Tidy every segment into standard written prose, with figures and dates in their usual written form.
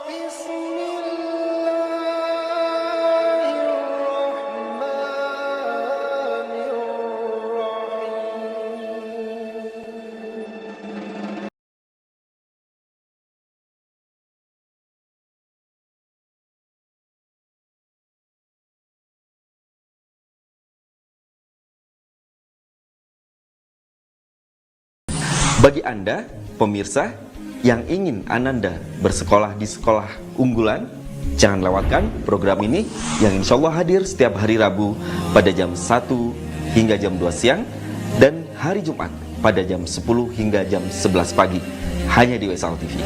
Bagi Anda, pemirsa, yang ingin Ananda bersekolah di sekolah unggulan, jangan lewatkan program ini yang insya Allah hadir setiap hari Rabu pada jam 1 hingga jam 2 siang dan hari Jumat pada jam 10 hingga jam 11 pagi, hanya di Wesal TV.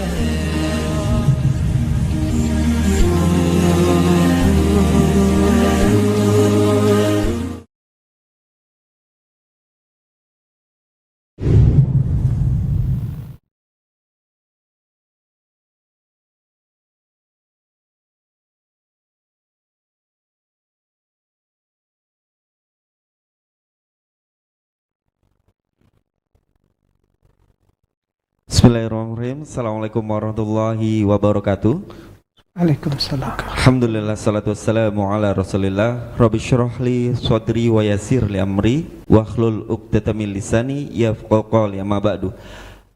Bismillahirrahmanirrahim. Assalamualaikum warahmatullahi wabarakatuh. Waalaikumsalam. Alhamdulillah, salatu wassalamu ala rasulillah. Rabbi syrahli sadri wa yassir li amri wahlul 'uqdatam min lisani yafqahu qawli, amma ba'du.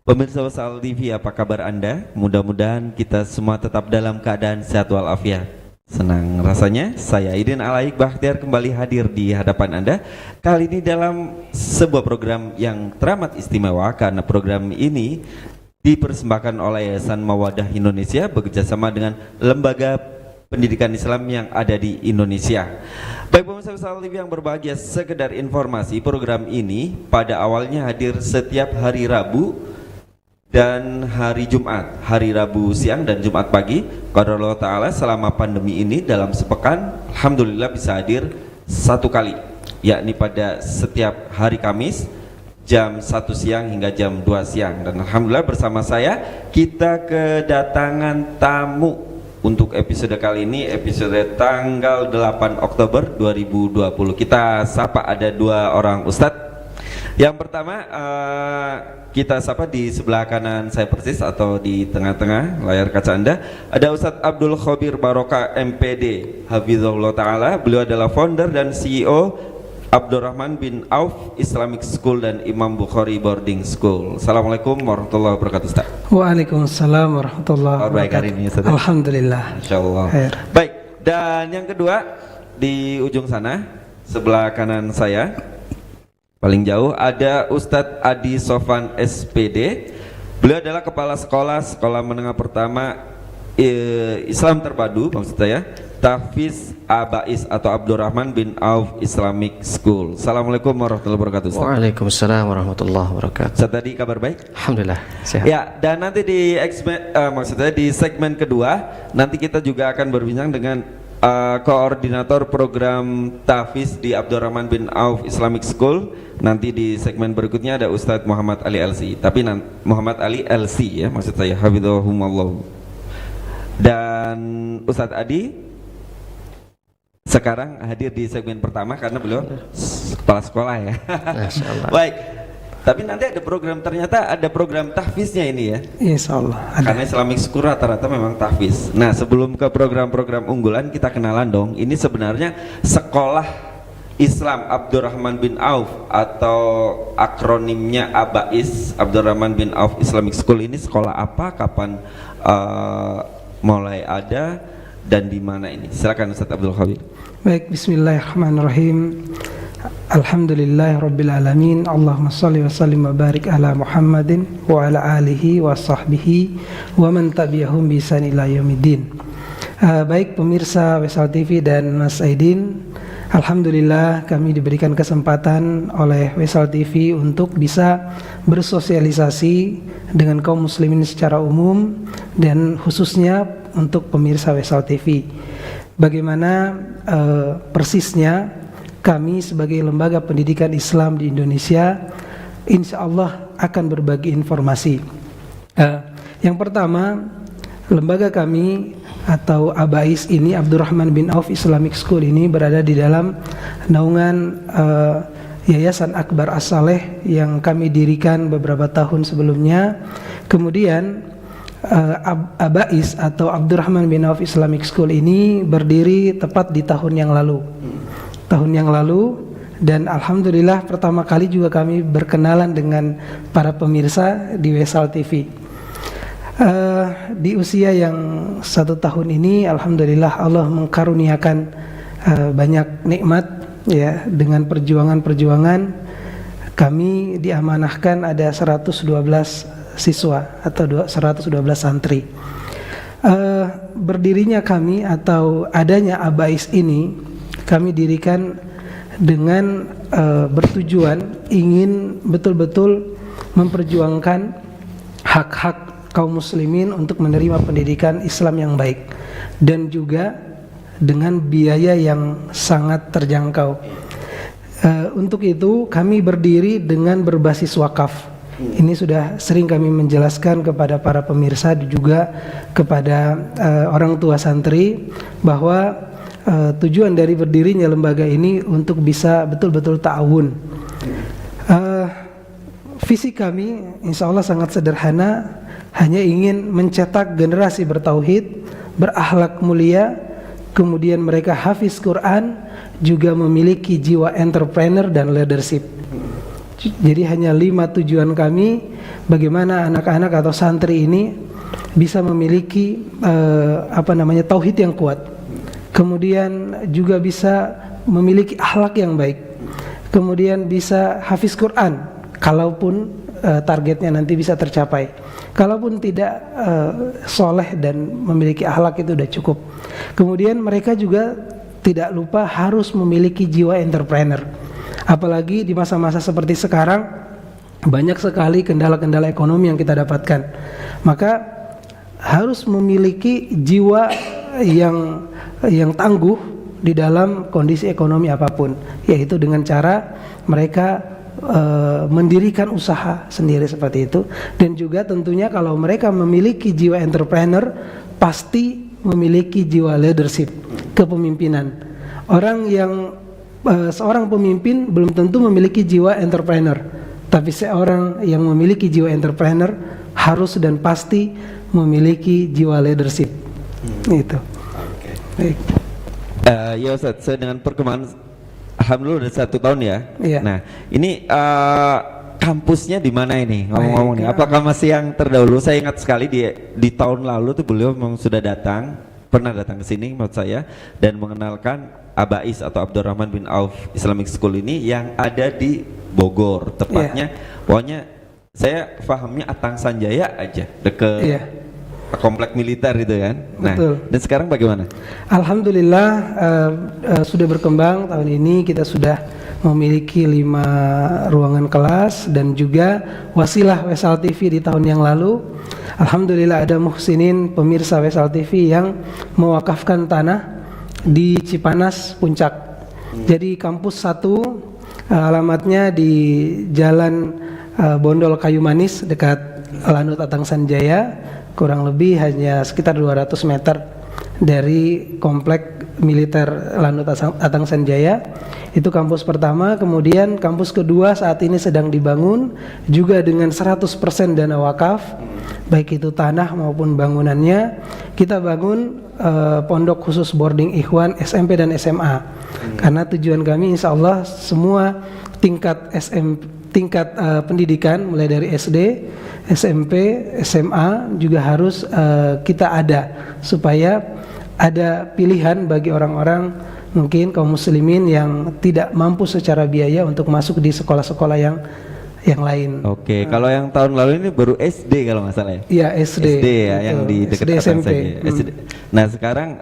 Pemirsa Wesal TV, apa kabar Anda? Mudah-mudahan kita semua tetap dalam keadaan sehat walafiat. Senang rasanya saya Aidin Alaik Bakhtiar kembali hadir di hadapan Anda. Kali ini dalam sebuah program yang teramat istimewa, karena program ini dipersembahkan oleh Yayasan Mawaddah Indonesia bekerjasama dengan lembaga pendidikan Islam yang ada di Indonesia. Baik pemirsa Wesal TV yang berbahagia, sekedar informasi, program ini pada awalnya hadir setiap hari Rabu dan hari Jumat, hari Rabu siang dan Jumat pagi. Qadarullah Ta'ala selama pandemi ini dalam sepekan alhamdulillah bisa hadir satu kali, yakni pada setiap hari Kamis jam 1 siang hingga jam 2 siang. Dan alhamdulillah bersama saya kita kedatangan tamu untuk episode kali ini, episode tanggal 8 Oktober 2020. Kita sapa ada dua orang ustadz. Yang pertama kita sapa di sebelah kanan saya persis atau di tengah-tengah layar kaca Anda, ada Ustadz Abdul Khobir Barokah MPD Hafizahullah Ta'ala. Beliau adalah founder dan CEO Abdurrahman bin Auf Islamic School dan Imam Bukhari Boarding School. Assalamualaikum warahmatullahi wabarakatuh Ustaz. Waalaikumsalam warahmatullahi wabarakatuh. Alhamdulillah. Insyaallah. Baik, dan yang kedua di ujung sana sebelah kanan saya paling jauh ada Ustadz Adi Sofan SPD. Beliau adalah kepala sekolah menengah pertama Islam Terpadu, maksud saya Tahfiz Abais atau Abdurrahman bin Auf Islamic School. Assalamualaikum warahmatullahi wabarakatuh Ustaz. Waalaikumsalam warahmatullahi wabarakatuh. Ustaz, tadi kabar baik? Alhamdulillah sehat. Ya, dan nanti di di segmen kedua nanti kita juga akan berbincang dengan koordinator program Tahfiz di Abdurrahman bin Auf Islamic School. Nanti di segmen berikutnya ada Ustadz Muhammad Ali LC. Tapi Muhammad Ali LC ya, maksud saya, hafidhahumallah. Dan Ustadz Adi sekarang hadir di segmen pertama karena beliau kepala sekolah ya. Masya Allah. Baik. Tapi nanti ada program, ternyata ada program tahfiznya ini ya. Insyaallah. Karena Islamic School rata-rata memang tahfiz. Nah, sebelum ke program-program unggulan kita kenalan dong. Ini sebenarnya sekolah Islam Abdurrahman bin Auf atau akronimnya ABAIS, Abdurrahman bin Auf Islamic School ini sekolah apa, kapan mulai ada dan di mana ini? Silakan Ustaz Abdul Khabir. Baik, bismillahirrahmanirrahim. Alhamdulillahirabbil alamin. Allahumma shalli wa sallim wa barik ala Muhammadin wa ala alihi wa sahbihi wa man tabi'ahum bi ihsan ila yaumiddin. Baik pemirsa Wesal TV dan Mas Aidin, alhamdulillah kami diberikan kesempatan oleh Wesal TV untuk bisa bersosialisasi dengan kaum muslimin secara umum dan khususnya untuk pemirsa Wesal TV. Bagaimana persisnya kami sebagai lembaga pendidikan Islam di Indonesia insya Allah akan berbagi informasi. Yang pertama, lembaga kami atau ABAIS ini, Abdurrahman bin Auf Islamic School ini berada di dalam naungan Yayasan Akbar As-Saleh yang kami dirikan beberapa tahun sebelumnya. Kemudian Abais atau Abdurrahman bin Auf Islamic School ini berdiri tepat di tahun yang lalu. Dan alhamdulillah pertama kali juga kami berkenalan dengan para pemirsa di Wesal TV. Di usia yang 1 tahun ini, alhamdulillah Allah mengkaruniakan banyak nikmat ya. Dengan perjuangan kami diamanahkan ada 112 siswa atau 112 santri. Berdirinya kami atau adanya Abais ini kami dirikan dengan bertujuan ingin betul-betul memperjuangkan hak-hak kaum muslimin untuk menerima pendidikan Islam yang baik dan juga dengan biaya yang sangat terjangkau. Untuk itu kami berdiri dengan berbasis wakaf. Ini sudah sering kami menjelaskan kepada para pemirsa dan juga kepada orang tua santri bahwa tujuan dari berdirinya lembaga ini untuk bisa betul-betul ta'awun. Visi kami insya Allah sangat sederhana, hanya ingin mencetak generasi bertauhid, berakhlak mulia, kemudian mereka hafiz Quran, juga memiliki jiwa entrepreneur dan leadership. Jadi hanya 5 tujuan kami, bagaimana anak-anak atau santri ini bisa memiliki tauhid yang kuat, kemudian juga bisa memiliki akhlak yang baik, kemudian bisa hafiz Quran kalaupun targetnya nanti bisa tercapai. Kalaupun tidak soleh dan memiliki akhlak itu sudah cukup. Kemudian mereka juga tidak lupa harus memiliki jiwa entrepreneur. Apalagi di masa-masa seperti sekarang banyak sekali kendala-kendala ekonomi yang kita dapatkan. Maka harus memiliki jiwa yang tangguh di dalam kondisi ekonomi apapun, yaitu dengan cara mereka mendirikan usaha sendiri seperti itu. Dan juga tentunya kalau mereka memiliki jiwa entrepreneur, pasti memiliki jiwa leadership, kepemimpinan. Seorang pemimpin belum tentu memiliki jiwa entrepreneur, tapi seorang yang memiliki jiwa entrepreneur harus dan pasti memiliki jiwa leadership. Itu. Baik. Ya Ustaz, saya dengan perkembangan alhamdulillah udah 1 tahun ya. Iya. Nah, ini kampusnya di mana ini? Ngomong-ngomong nih, apakah masih yang terdahulu? Saya ingat sekali di tahun lalu tuh beliau memang sudah pernah datang ke sini menurut saya dan mengenalkan Abais atau Abdurrahman bin Auf Islamic School ini yang ada di Bogor, tepatnya. Pokoknya saya pahamnya Atang Sanjaya aja, dekat komplek militer itu kan. Nah, betul. Dan sekarang bagaimana? Alhamdulillah sudah berkembang. Tahun ini kita sudah memiliki 5 ruangan kelas dan juga wasilah Wesal TV di tahun yang lalu. Alhamdulillah ada muhsinin pemirsa Wesal TV yang mewakafkan tanah di Cipanas Puncak. Jadi kampus 1 alamatnya di Jalan Bondol Kayu Manis dekat Lanut Atang Sanjaya, kurang lebih hanya sekitar 200 meter dari komplek militer Lanut Atang Sanjaya. Itu kampus pertama. Kemudian kampus kedua saat ini sedang dibangun juga dengan 100% dana wakaf, baik itu tanah maupun bangunannya. Kita bangun pondok khusus boarding ikhwan SMP dan SMA. Karena tujuan kami insya Allah semua tingkat pendidikan mulai dari SD, SMP, SMA juga harus kita ada, supaya ada pilihan bagi orang-orang mungkin kaum muslimin yang tidak mampu secara biaya untuk masuk di sekolah-sekolah yang lain. Oke, kalau yang tahun lalu ini baru SD kalau nggak salah ya? Iya, SD. SD ya, yang di dekat SMP. SD. Nah sekarang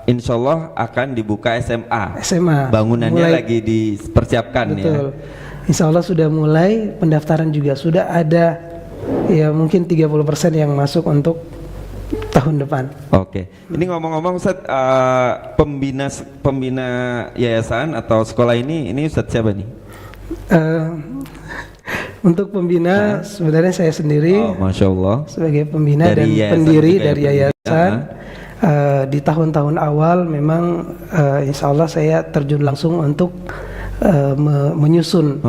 insya Allah akan dibuka SMA. Bangunannya lagi dipersiapkan. Betul. Ya. Insya Allah sudah mulai, pendaftaran juga sudah ada, ya mungkin 30% yang masuk untuk tahun depan. Oke. Ini ngomong-ngomong Ustaz, pembina yayasan atau sekolah ini Ustaz siapa nih? Untuk pembina sebenarnya saya sendiri, Masya Allah, sebagai pembina dan pendiri dari yayasan. Di tahun-tahun awal memang insya Allah saya terjun langsung untuk menyusun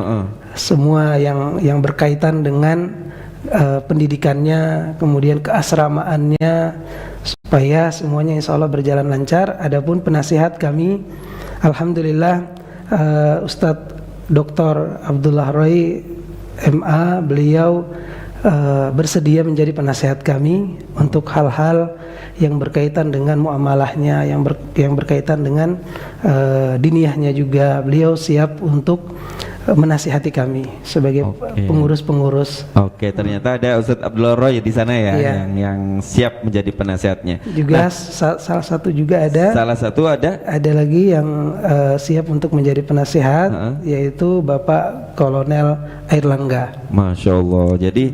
semua yang berkaitan dengan pendidikannya, kemudian keasramaannya, supaya semuanya insya Allah berjalan lancar. Adapun penasihat kami, alhamdulillah Ustadz Dr. Abdullah Roy MA, beliau bersedia menjadi penasihat kami untuk hal-hal yang berkaitan dengan muamalahnya, yang berkaitan dengan diniyahnya juga. Beliau siap untuk menasihati kami sebagai pengurus-pengurus. Oke, ternyata ada Ustadz Abdullah Roy di sana ya, yang siap menjadi penasihatnya. Juga salah satu juga ada. Salah satu ada. Ada lagi yang siap untuk menjadi penasihat, yaitu Bapak Kolonel Airlangga. Masya Allah. Jadi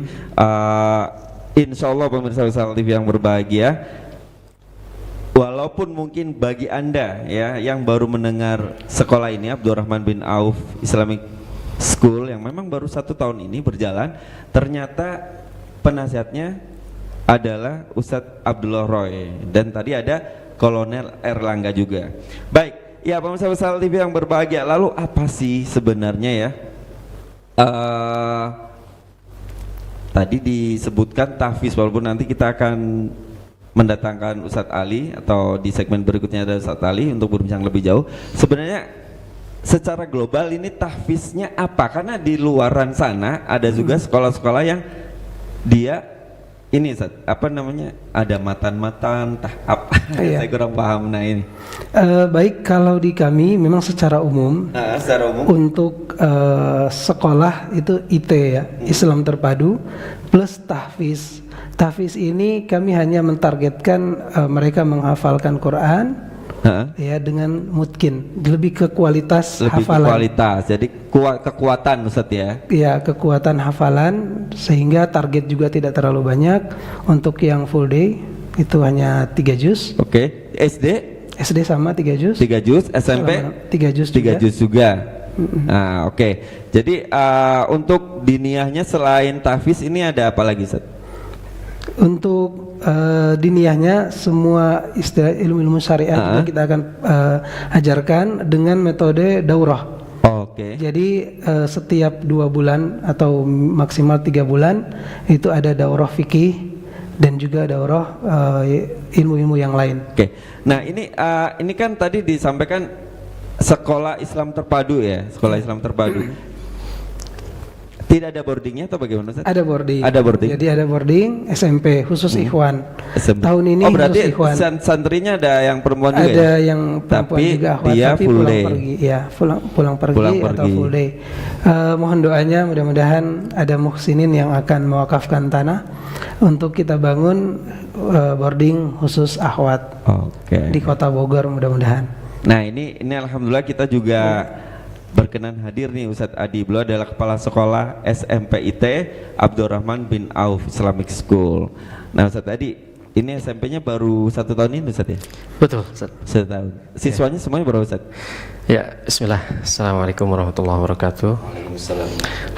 insya Allah pemirsa Wisal TV yang berbahagia, walaupun mungkin bagi Anda ya yang baru mendengar sekolah ini, Abdurrahman bin Auf Islamic School, yang memang baru 1 tahun ini berjalan, ternyata penasihatnya adalah Ustadz Abdullah Roy, dan tadi ada Kolonel Airlangga juga. Baik, ya pemirsa Wisal TV yang berbahagia, lalu apa sih sebenarnya ya? Tadi disebutkan tahfiz, walaupun nanti kita akan mendatangkan Ustadz Ali, atau di segmen berikutnya ada Ustadz Ali untuk berbincang lebih jauh. Sebenarnya secara global ini tahfiznya apa? Karena di luaran sana ada juga sekolah-sekolah yang dia ini Ustadz, apa namanya, ada matan-matan tahap. Saya kurang paham. Nah ini baik, kalau di kami memang secara umum, untuk sekolah itu IT ya, Islam Terpadu plus tahfiz. Tahfiz ini kami hanya mentargetkan mereka menghafalkan Quran ya dengan mutkin, lebih ke kualitas hafalan. Jadi kekuatan Ustaz ya. Ya, kekuatan hafalan, sehingga target juga tidak terlalu banyak. Untuk yang full day itu hanya 3 juz. Oke. SD sama 3 juz. 3 juz, SMP 3 juz juga. 3 juz juga. Nah, oke. Jadi untuk diniyahnya selain tahfiz ini ada apa lagi, Ustaz? Untuk diniyahnya semua istilah ilmu-ilmu syariat juga kita akan ajarkan dengan metode daurah. Oke. Jadi setiap 2 bulan atau maksimal 3 bulan itu ada daurah fikih dan juga daurah ilmu-ilmu yang lain. Oke. Nah ini kan tadi disampaikan sekolah Islam terpadu ya, sekolah Islam terpadu. Tidak ada boardingnya atau bagaimana, Ustaz? Ada boarding. Ada boarding. Jadi ada boarding SMP khusus Ikhwan. Tahun ini berarti khusus Ikhwan. Santrinya ada yang perempuan juga. Ada ya? yang perempuan tapi juga akhwat, dia tapi full pulang day. pergi. Ya, pulang pergi atau full day. Mohon doanya, mudah-mudahan ada muhsinin yang akan mewakafkan tanah untuk kita bangun boarding khusus akhwat di Kota Bogor, mudah-mudahan. Nah ini alhamdulillah kita juga berkenan hadir nih Ustadz Adi. Beliau adalah kepala sekolah SMPIT Abdurrahman bin Auf Islamic School. Nah Ustadz Adi, ini SMP-nya baru 1 tahun ini Ustadz ya? Betul, Ustaz. 1 tahun. Siswanya semuanya berapa Ustadz? Ya, bismillah. Assalamualaikum warahmatullahi wabarakatuh. Waalaikumsalam.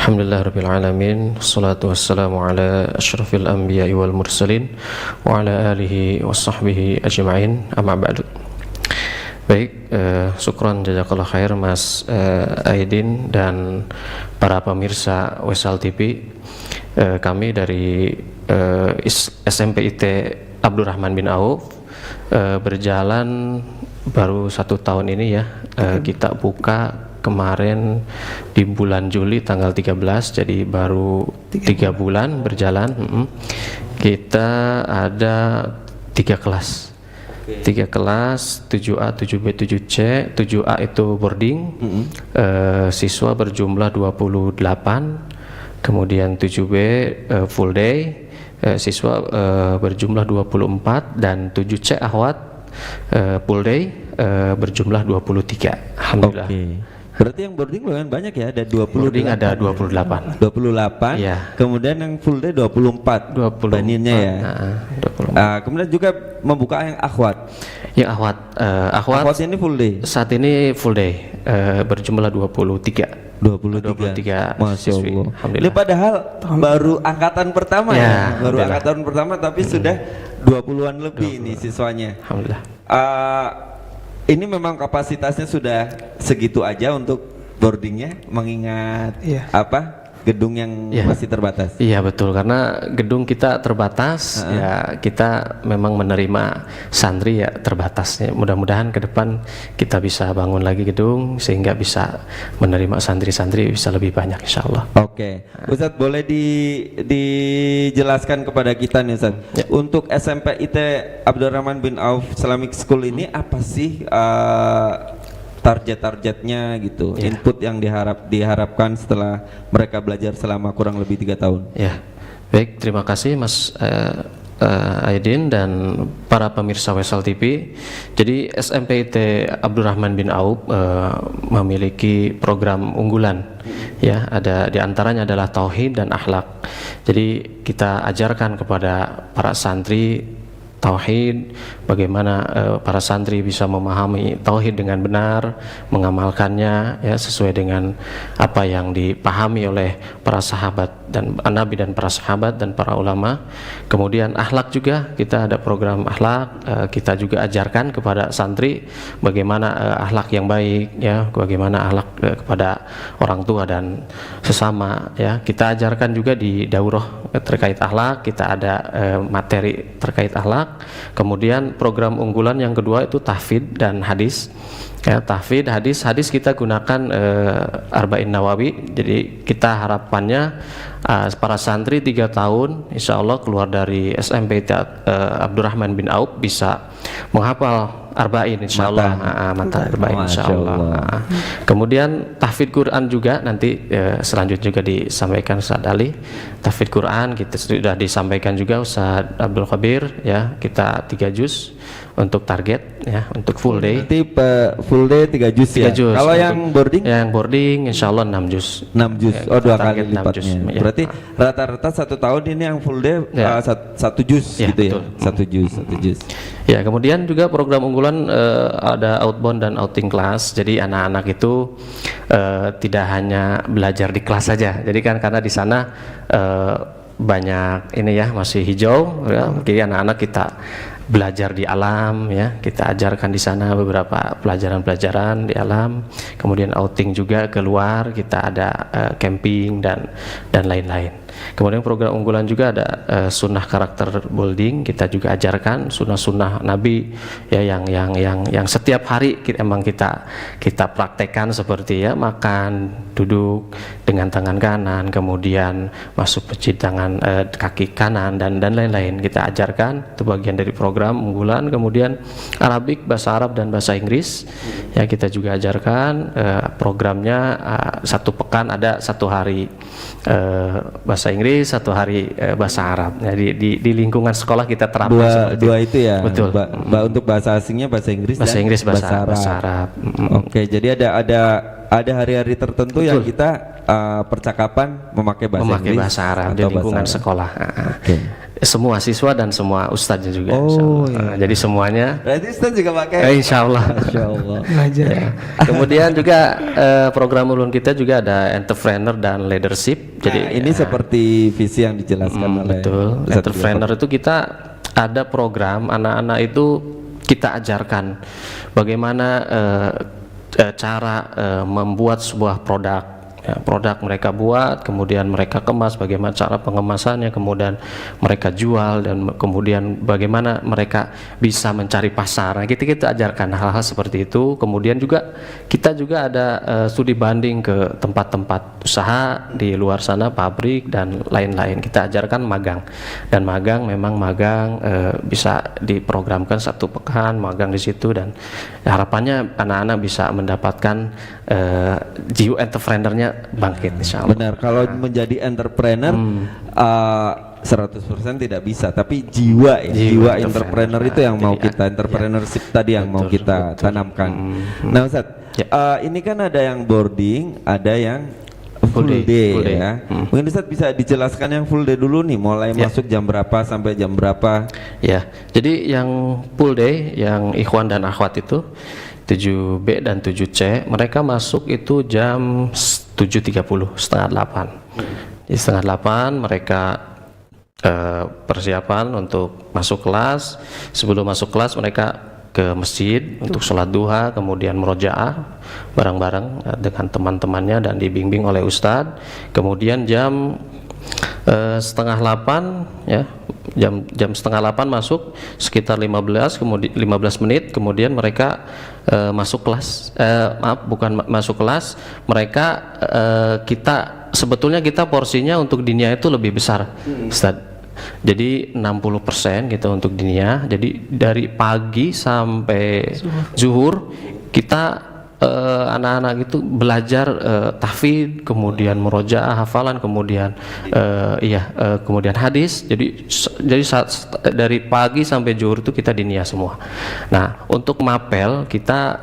Alhamdulillahirrabbilalamin. Wassalatu wassalamu ala asyrafil anbiya'i wal mursalin wa ala alihi wa sahbihi ajma'in, amma ba'du. Baik, syukran jazakallah khair Mas Aidin dan para pemirsa Wisal TV. Kami dari SMPIT Abdurrahman bin Auf berjalan baru 1 tahun ini ya. Kita buka kemarin di bulan Juli tanggal 13, jadi baru 3 bulan berjalan. Kita ada 3 kelas. 3 kelas, 7A, 7B, 7C. 7A itu boarding, siswa berjumlah 28. Kemudian 7B full day, siswa berjumlah 24. Dan 7C akhwat full day berjumlah 23. Alhamdulillah. Berarti yang boarding lumayan banyak ya, ada 20. Boarding ada 28. 28. Ya. Kemudian yang full day 24. 24. Bandinnya ya. 24. Kemudian juga membuka yang akhwat. Yang akhwat ini full day. Saat ini full day berjumlah 23. 23. Masya Allah. Ini Alhamdulillah. padahal baru angkatan pertama ya. Baru angkatan pertama tapi sudah 20-an lebih ini siswanya. Alhamdulillah. Ini memang kapasitasnya sudah segitu aja untuk boardingnya, mengingat gedung yang Ya. masih terbatas. Iya betul, karena gedung kita terbatas, ya kita memang menerima santri ya terbatas. Ya, mudah-mudahan ke depan kita bisa bangun lagi gedung sehingga bisa menerima santri-santri bisa lebih banyak, insya Allah. Oke, Ustadz boleh dijelaskan kepada kita nih Ustadz, Ya. untuk SMP IT Abdurrahman bin Auf Islamic School ini apa sih target-targetnya gitu, Ya. input yang diharapkan setelah mereka belajar selama kurang lebih 3 tahun? Ya, baik, terima kasih Mas Aidin dan para pemirsa Wesal TV. Jadi SMPIT Abdurrahman bin Auf memiliki program unggulan, ya, ada diantaranya adalah tauhid dan akhlak. Jadi kita ajarkan kepada para santri tauhid, bagaimana para santri bisa memahami tauhid dengan benar, mengamalkannya ya sesuai dengan apa yang dipahami oleh para sahabat dan Nabi dan para sahabat dan para ulama. Kemudian akhlak juga, kita ada program akhlak, kita juga ajarkan kepada santri bagaimana akhlak yang baik ya, bagaimana akhlak kepada orang tua dan sesama ya. Kita ajarkan juga di daurah terkait akhlak, kita ada materi terkait akhlak. Kemudian program unggulan yang kedua itu tahfidz dan hadis. Ya, tahfidz, hadis kita gunakan Arba'in Nawawi. Jadi kita harapannya para santri 3 tahun insya Allah keluar dari SMP Abdurrahman bin Auf bisa menghafal Arba'in insya Allah, mata Arba'in insya Allah. Kemudian tahfidz Quran juga nanti selanjutnya juga disampaikan Ustaz Ali. Tahfidz Quran kita sudah disampaikan juga Ustaz Abdul Khabir ya, kita 3 juz untuk target ya, untuk full day. Nanti full day 3 juz ya. 3 juz. Kalau yang boarding? Yang boarding insya Allah 6 juz. 6 juz. Ya, Oh, 2 kali target 6 lipatnya. juz, ya. Berarti rata-rata 1 tahun ini yang full day Ya. 1 juz Ya, gitu betul. ya. 1 juz, 1 juz. Ya, kemudian juga program unggulan ada outbound dan outing class. Jadi anak-anak itu tidak hanya belajar di kelas saja. Jadi kan karena di sana banyak ini ya, masih hijau ya. Jadi anak-anak kita belajar di alam ya, kita ajarkan di sana beberapa pelajaran-pelajaran di alam. Kemudian outing juga keluar, kita ada camping dan lain-lain. Kemudian program unggulan juga ada sunnah karakter building, kita juga ajarkan sunnah-sunnah Nabi ya, yang setiap hari emang kita praktekkan, seperti ya makan, duduk dengan tangan kanan, kemudian masuk masjid tangan kaki kanan dan lain-lain kita ajarkan. Itu bagian dari program unggulan. Kemudian Arabik, bahasa Arab dan bahasa Inggris ya, kita juga ajarkan. Programnya 1 pekan ada 1 hari bahasa Inggris, 1 hari bahasa Arab. Jadi di lingkungan sekolah kita terapkan Dua itu ya. Betul. Untuk bahasa asingnya bahasa Inggris bahasa dan Inggris, bahasa Arab. Arab. Oke, jadi ada hari-hari tertentu yang kita percakapan memakai Inggris bahasa Arab di atau lingkungan bahasa Arab. sekolah. Oke. Semua siswa dan semua ustadznya juga. Oh, insya Allah. iya. Jadi semuanya Berarti Ustaz juga pakai? insya Allah. Masya Allah. Belajar. Kemudian juga program unggulan kita juga ada entrepreneur dan leadership. Jadi Ini seperti visi yang dijelaskan oleh betul. Ustaz Entrepreneur itu kita ada program anak-anak itu kita ajarkan bagaimana cara membuat sebuah produk. Ya, produk mereka buat, kemudian mereka kemas, bagaimana cara pengemasannya, kemudian mereka jual, dan kemudian bagaimana mereka bisa mencari pasar. Nah, kita ajarkan hal-hal seperti itu. Kemudian juga kita juga ada studi banding ke tempat-tempat usaha di luar sana, pabrik dan lain-lain. Kita ajarkan magang, dan magang memang bisa diprogramkan 1 pekan magang di situ, dan harapannya anak-anak bisa mendapatkan jiwa entrepreneurnya bangkit insya Allah. Benar, kalau menjadi entrepreneur 100% tidak bisa, tapi jiwa Jiwa entrepreneur itu yang mau Jadi, kita entrepreneurship tadi yang mau kita tanamkan. Nah Ustadz, ini kan ada yang boarding, ada yang full day ya. Mungkin Ustadz bisa dijelaskan yang full day dulu nih, mulai masuk jam berapa sampai jam berapa? Ya, jadi yang full day, yang ikhwan dan akhwat itu 7B dan 7C, mereka masuk itu jam 7.30, setengah 8. Jadi setengah 8 mereka persiapan untuk masuk kelas. Sebelum masuk kelas mereka ke masjid untuk sholat duha, kemudian murojaah bareng-bareng dengan teman-temannya dan dibimbing oleh ustadz. Kemudian jam setengah 8 ya, jam setengah 8 masuk, sekitar 15 menit kemudian mereka masuk kelas, bukan masuk kelas, mereka kita sebetulnya porsinya untuk diniyah itu lebih besar, Ustadz. Jadi 60% gitu untuk diniyah. Jadi dari pagi sampai zuhur kita anak-anak itu belajar tahfidz, kemudian murojaah hafalan, kemudian kemudian hadis. Jadi dari pagi sampai zuhur itu kita diniyah semua. Nah, untuk mapel kita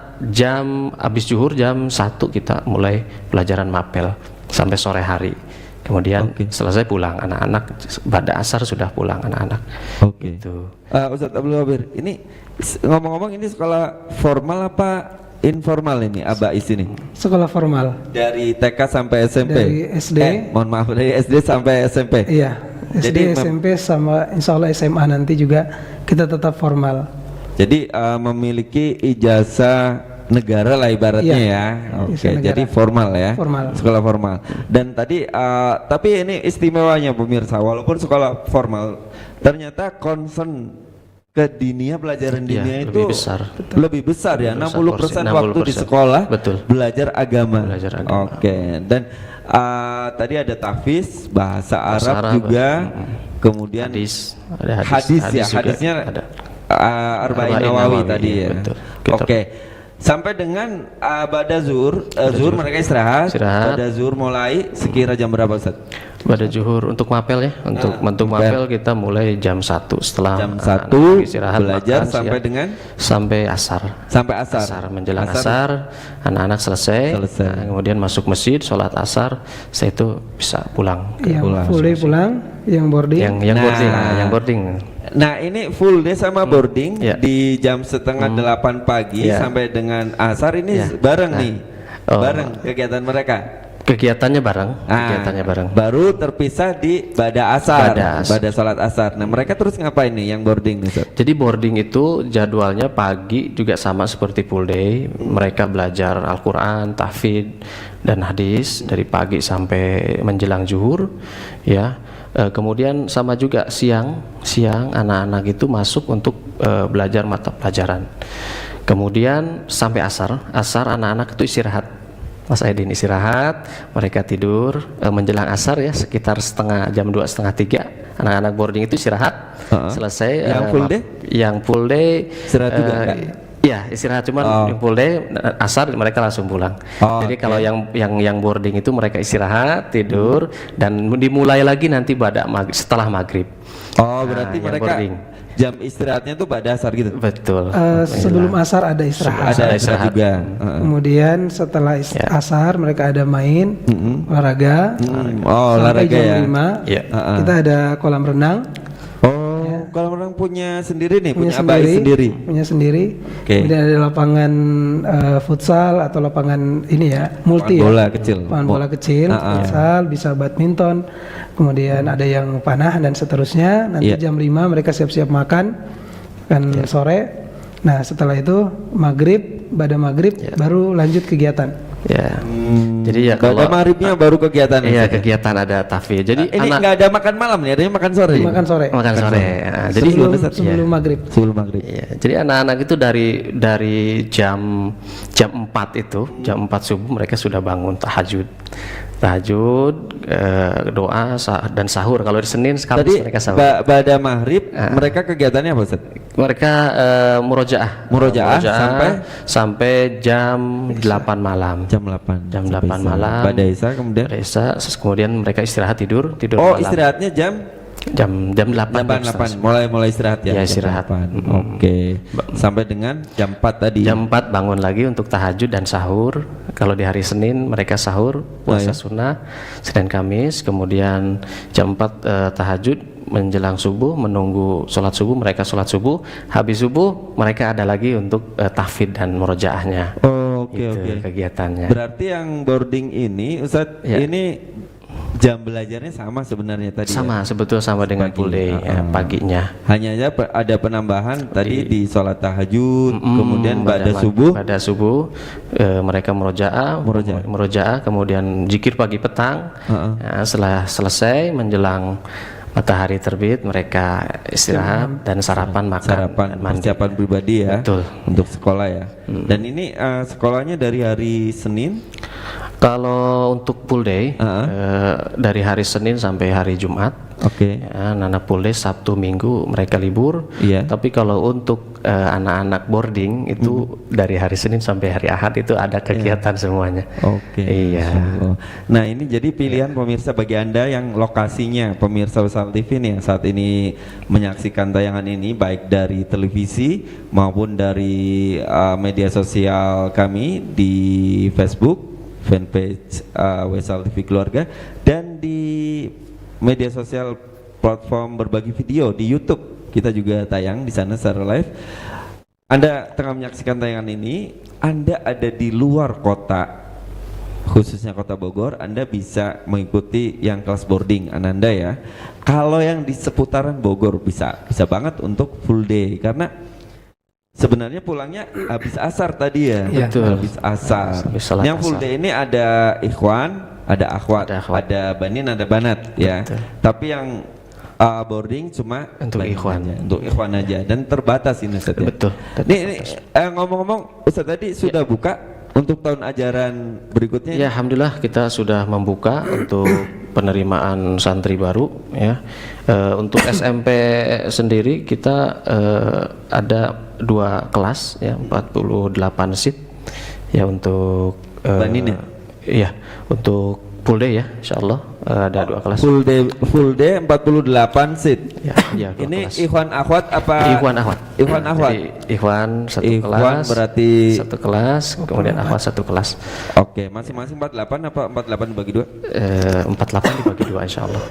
habis zuhur jam 1 kita mulai pelajaran mapel sampai sore hari. Kemudian selesai pulang, anak-anak pada asar sudah pulang anak-anak. Oke. Gitu. Ustadz Abdul Wabir, ini ngomong-ngomong ini sekolah formal apa informal ini Abais ini? Sekolah formal. Dari TK sampai SMP? Dari SD. Mohon maaf, dari SD sampai SMP? Iya, SD, SMP sama insya Allah SMA nanti juga kita tetap formal. Jadi memiliki ijazah negara lah ibaratnya ya. Oke, jadi formal ya. Formal. Sekolah formal. Dan tadi tapi ini istimewanya pemirsa, walaupun sekolah formal ternyata concern ke diniyah, pelajaran diniyah itu lebih besar ya. 60% waktu di sekolah belajar agama. Oke. Dan tadi ada tahfidz, bahasa Arab juga, kemudian hadisnya ada Arba'in Nawawi tadi ya. Oke. Sampai dengan pada zuhur mereka istirahat. Pada zuhur mulai sekira jam berapa Ustaz? Pada zuhur untuk mapel ya, untuk mapel kita mulai jam 1 setelah jam 1 istirahat belajar makan, sampai dengan sampai asar. Sampai asar. Menjelang asar anak-anak selesai. Nah, kemudian masuk masjid, sholat asar, saya itu bisa pulang. Yang full day pulang, yang boarding. Yang boarding. Nah, ini full day sama boarding di jam setengah 8 pagi sampai dengan asar ini bareng nih. Bareng kegiatan mereka. Kegiatannya bareng. Baru terpisah di bada asar, bada salat asar. Nah, mereka terus ngapain nih yang boarding nih, Ustaz? Jadi boarding itu jadwalnya pagi juga sama seperti full day. Mereka belajar Al-Qur'an, tahfidz dan hadis dari pagi sampai menjelang zuhur ya. Kemudian sama juga siang anak-anak itu masuk untuk belajar mata pelajaran. Kemudian sampai asar anak-anak itu istirahat. Mas Aidin istirahat, mereka tidur menjelang asar ya, sekitar jam 2, setengah 3 anak-anak boarding itu istirahat. Selesai. Yang full day istirahat juga kan? Iya, istirahat, cuman yang full day asar mereka langsung pulang. Jadi kalau yang boarding itu mereka istirahat, tidur dan dimulai lagi nanti setelah maghrib. Berarti mereka boarding. Jam istirahatnya tuh pada asar gitu. Betul. Sebelum asar ada istirahat. Ada istirahat juga. Kemudian setelah asar mereka ada main, olahraga. Sampai jam 5 kita ada kolam renang. Kalau orang punya sendiri nih, punya sendiri. Kemudian ada lapangan futsal atau lapangan ini ya, multi bola kecil. Lapangan bola kecil, futsal, bisa badminton. Kemudian ada yang panah dan seterusnya. Nanti jam 5 mereka siap-siap makan kan sore. Nah, setelah itu pada maghrib baru lanjut kegiatan. Ya. Jadi ya kalau maghribnya baru kegiatan. Iya, kegiatan ada tahfidz. Jadi ini nggak ada makan malam nih, adanya makan sore. Makan sore. Nah, jadi sebelum maghrib. Iya. Jadi anak-anak itu dari jam 4 itu, jam 4 subuh mereka sudah bangun tahajud, doa dan sahur. Kalau di Senin Kamis mereka sahur. Pada maghrib mereka kegiatannya apa Ustaz? Mereka murojaah sampai jam 8 malam. Jam 8 malam. Pada Isya kemudian mereka istirahat tidur malam. Istirahatnya jam 8 mulai istirahat ya. Istirahat. Oke. Sampai dengan jam 4 tadi. Jam 4 bangun lagi untuk tahajud dan sahur. Kalau di hari Senin mereka sahur, puasa sunnah, Senin Kamis, kemudian jam 4 tahajud menjelang subuh, menunggu sholat subuh, mereka sholat subuh, habis subuh mereka ada lagi untuk tahfidz dan murojaahnya. Oke. Kegiatannya. Berarti yang boarding ini Ustaz ini jam belajarnya sama sebenarnya tadi. Sama, sebetulnya sama dengan Pagi. full day ya, paginya. Hanya aja ada penambahan tadi di sholat tahajud, kemudian pada subuh. Pada subuh mereka murojaah, kemudian zikir pagi petang. Ya, setelah selesai menjelang matahari terbit mereka istirahat dan sarapan, makan, dan mandi. Persiapan pribadi ya. Betul. Untuk sekolah ya. Dan ini sekolahnya dari hari Senin. Kalau untuk full day dari hari Senin sampai hari Jumat. Oke. Ya, anak full day Sabtu Minggu mereka libur. Iya. Tapi kalau untuk anak-anak boarding itu dari hari Senin sampai hari Ahad itu ada kegiatan semuanya. Oke. Iya. Nah ini jadi pilihan pemirsa bagi Anda yang lokasinya pemirsa Wesal TV nih yang saat ini menyaksikan tayangan ini baik dari televisi maupun dari media sosial kami di Facebook fanpage Wesal TV Keluarga dan di media sosial platform berbagi video di YouTube kita juga tayang di sana secara live. Anda tengah menyaksikan tayangan ini, Anda ada di luar kota, khususnya kota Bogor, Anda bisa mengikuti yang kelas boarding Ananda ya. Kalau yang di seputaran Bogor bisa banget untuk full day karena sebenarnya pulangnya habis asar tadi ya. Betul. Habis asar. Yang full Asar. day ini ada ikhwan, ada akhwat, ada banin, ada banat ya. Tapi yang boarding cuma untuk banin ikhwan aja, untuk ikhwan aja dan terbatas ini Ustaz ya. Betul. Ini ngomong-ngomong Ustaz tadi sudah buka untuk tahun ajaran berikutnya? Ya, alhamdulillah kita sudah membuka untuk penerimaan santri baru ya. Untuk SMP sendiri kita ada 2 kelas ya, 48 seat ya untuk banin ya? Iya, untuk full day ya, insyaallah ada 2 kelas. Full day 48 seat. Ya, ini kelas. ikhwan akhwat apa? Ikhwan akhwat. Ikhwan akhwat. Jadi ikhwan satu Ikhwan kelas. berarti satu kelas, kemudian akhwat satu kelas. Oke, masing-masing 48 apa 48 dibagi 2? 48 dibagi 2 insyaallah.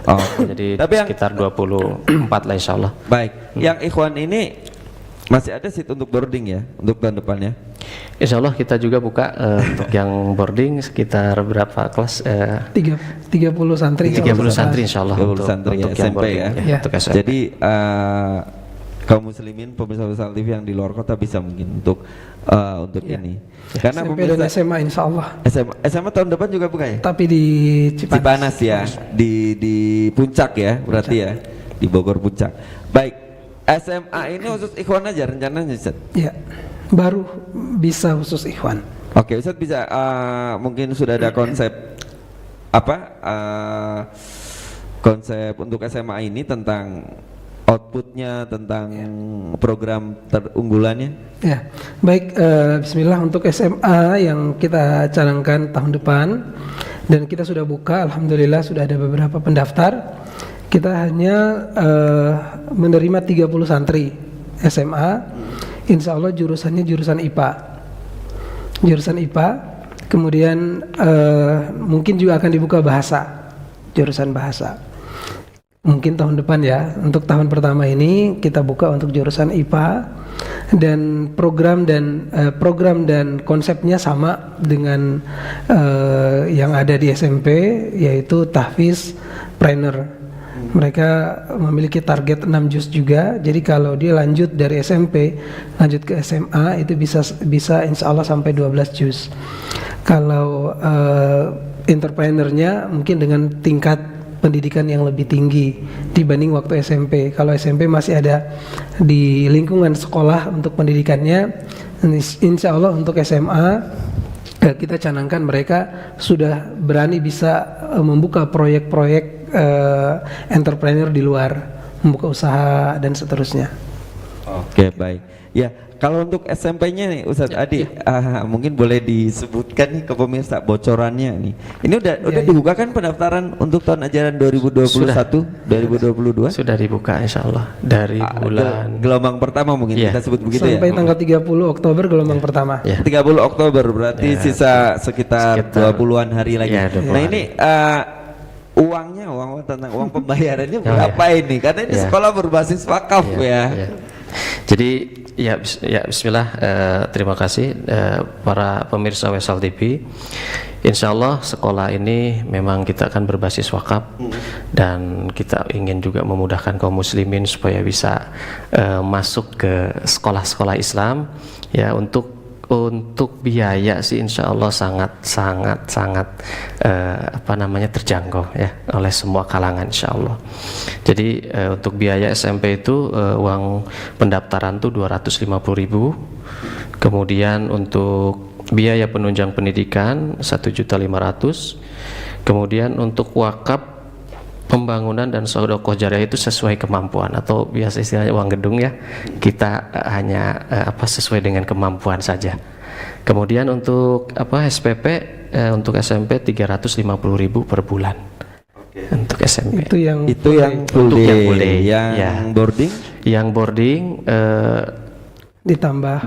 Jadi tapi sekitar 24 lah insyaallah. Baik. Yang ikhwan ini masih ada seat untuk boarding ya untuk tahun depannya? Insya Allah kita juga buka untuk yang boarding sekitar berapa kelas? 30 santri. 30 santri insya Allah 30 untuk, santri untuk ya, yang SMP boarding, ya. ya. Untuk SMP. Jadi kaum muslimin pemirsa Wesal TV yang di luar kota bisa mungkin untuk ini. Karena SMP dan SMA insya Allah. SMA tahun depan juga buka ya? Tapi di Cipanas ya, di Puncak ya, berarti ya, di Bogor Puncak. Baik, SMA ini khusus ikhwan aja rencananya Ustaz? Ya, baru bisa khusus ikhwan. Oke, Ustaz bisa mungkin sudah ada konsep konsep untuk SMA ini tentang outputnya, tentang program terunggulannya? Ya, baik. Bismillah untuk SMA yang kita canangkan tahun depan dan kita sudah buka, alhamdulillah sudah ada beberapa pendaftar. Kita hanya menerima 30 santri SMA. Insya Allah jurusannya jurusan IPA. Jurusan IPA. Kemudian mungkin juga akan dibuka bahasa, jurusan bahasa. Mungkin tahun depan ya. Untuk tahun pertama ini kita buka untuk jurusan IPA dan program dan konsepnya sama dengan yang ada di SMP, yaitu tahfiz trainer. Mereka memiliki target 6 juz juga. Jadi kalau dia lanjut dari SMP lanjut ke SMA itu bisa insya Allah sampai 12 juz. Kalau entrepreneurnya mungkin dengan tingkat pendidikan yang lebih tinggi dibanding waktu SMP. Kalau SMP masih ada di lingkungan sekolah untuk pendidikannya, insya Allah untuk SMA kita canangkan mereka sudah berani bisa membuka proyek-proyek entrepreneur di luar, membuka usaha dan seterusnya. Oke, baik. Ya, kalau untuk SMP-nya nih Ustadz Adi, mungkin boleh disebutkan nih ke pemirsa bocorannya nih. Ini udah dibuka kan pendaftaran untuk tahun ajaran 2021 2022? Sudah dibuka insyaallah dari bulan gelombang pertama mungkin kita sebut begitu sampai ya. Tanggal 30 Oktober gelombang pertama. 30 Oktober berarti sisa sekitar 20-an hari lagi. Nah, ini uang pembayarannya berapa ini? Karena ini sekolah berbasis wakaf ya. Jadi Bismillah, terima kasih para pemirsa Wesal TV. Insya Allah sekolah ini memang kita akan berbasis wakaf dan kita ingin juga memudahkan kaum muslimin supaya bisa masuk ke sekolah-sekolah Islam ya. Untuk biaya sih insya Allah sangat terjangkau ya oleh semua kalangan insya Allah. Jadi untuk biaya SMP itu uang pendaftaran tuh 250.000. Kemudian untuk biaya penunjang pendidikan 1.500.000. Kemudian untuk wakaf pembangunan dan sedekah jariah itu sesuai kemampuan, atau biasa istilahnya uang gedung ya, kita hanya sesuai dengan kemampuan saja. Kemudian untuk SPP untuk SMP 350.000 per bulan. Untuk SMP Itu yang full untuk day. yang full day. Yang boarding ditambah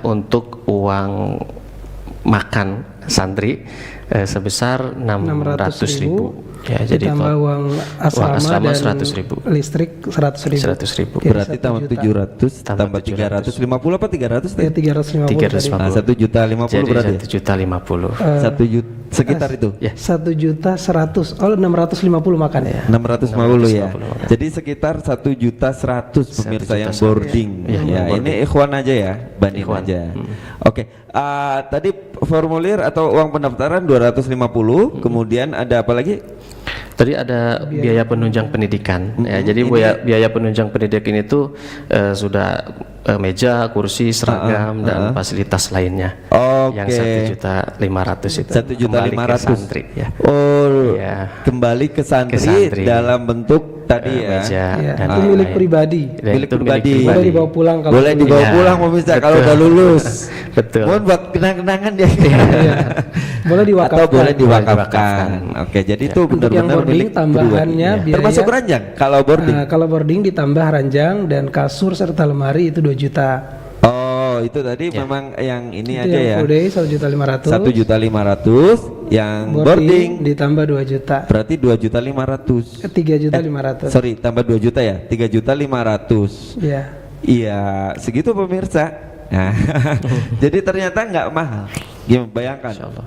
untuk uang makan santri sebesar 600.000. Ya, jadi ditambah uang asrama dan 100.000. listrik 100.000. 100.000. Berarti tambah 700 tambah 350 apa 300 Ya, 350. 350. Nah, 1.050.000 Jadi berarti 1.050.000. 1 juta sekitar itu. Ya. 1.100.000. Oh, 650 makan ya. 650 ya. 650. Jadi sekitar 1.100.000 pemirsa yang 1.100.000. boarding. Ya, Ya, boarding. ini ikhwan aja ya, banding Ikhwan. aja. Oke. Tadi formulir atau uang pendaftaran 250, kemudian ada apa lagi? Tadi ada biaya penunjang pendidikan. Ya, jadi biaya penunjang pendidikan itu sudah meja, kursi, seragam dan fasilitas lainnya. Oke. Yang 1.500.000 itu 1.500.000 kembali ke santri ya. Oh, Ya. kembali ke santri, Ke santri. dalam bentuk tadi ya. Meja Ya, dan itu milik lain-lain. pribadi. Dan Milik itu pribadi. Boleh dibawa pulang kalau Boleh dibawa Iya, pulang pemirsa kalau betul. udah lulus. Betul. Mohon buat kenang-kenangan ya. Iya. Boleh diwakafkan. Atau boleh diwakafkan. diwakafkan. Oke, jadi itu Untuk yang benar-benar boarding milik tambahannya pribadi. biaya. Termasuk ranjang kalau boarding. Kalau boarding ditambah ranjang dan kasur serta lemari itu 2 juta. Oh, itu tadi memang yang ini Itu aja yang ya. full day 1.500.000. 1.500.000 yang boarding ditambah 2 juta. berarti 2.500.000. 3.500.000. Sorry, tambah 2 juta ya. 3.500.000. Iya. Iya, segitu pemirsa. Nah, jadi ternyata nggak mahal. Gimana bayangkan? Insyaallah.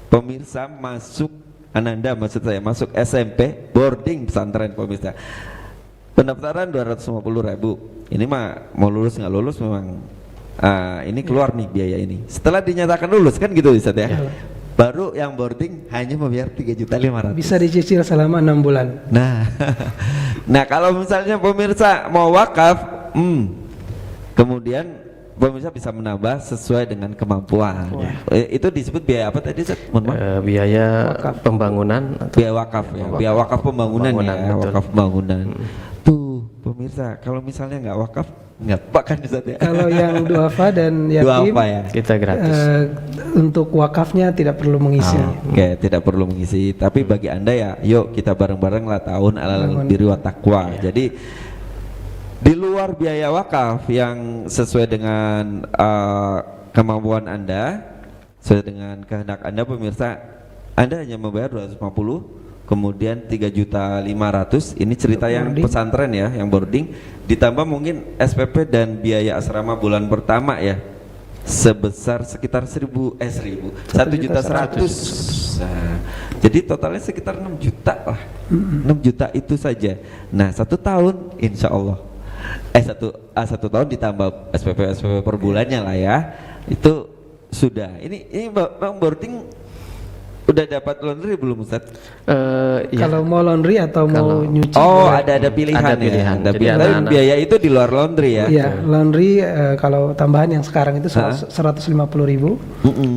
Pemirsa masuk, Ananda maksud saya masuk SMP boarding pesantren pemirsa. Pendaftaran 250.000. Ini mah mau lulus nggak lulus memang ini keluar nih biaya ini. Setelah dinyatakan lulus kan gitu Ustaz ya. Baru yang boarding hanya membayar 3.500.000. Bisa dicicil selama 6 bulan. Nah, nah kalau misalnya pemirsa mau wakaf, kemudian pemirsa bisa menambah sesuai dengan kemampuan. Itu disebut biaya apa tadi? Mohon maaf. Biaya pembangunan atau Biaya wakaf ya. Biaya wakaf pembangunan ya. betul. Wakaf pembangunan. Tuh pemirsa, kalau misalnya nggak wakaf, nggak apa kan Ustaz ya? Kalau yang duafa dan yatim Duafa ya. kita gratis. untuk wakafnya tidak perlu mengisi. Oke, tidak perlu mengisi. Tapi bagi Anda ya, yuk kita bareng-bareng lah tahun alal birri wa taqwa. Jadi di luar biaya wakaf yang sesuai dengan kemampuan Anda, sesuai dengan kehendak Anda pemirsa, Anda hanya membayar 250, kemudian 3.500.000. Ini cerita yang pesantren ya, yang boarding, ditambah mungkin SPP dan biaya asrama bulan pertama ya, sebesar sekitar 1.100.000. Nah, jadi totalnya sekitar 6 juta lah. 6 juta itu saja. Nah, 1 tahun insya Allah satu tahun ditambah SPP per bulannya lah ya, itu sudah. Ini bang boarding udah dapat laundry belum Ustaz? Ya. Kalau mau laundry atau mau nyuci? Oh, boleh. ada pilihan Ada ya. pilihan. Ada Jadi pilihan. anak-anak- Biaya itu di luar laundry ya. Iya, laundry kalau tambahan yang sekarang itu 150.000.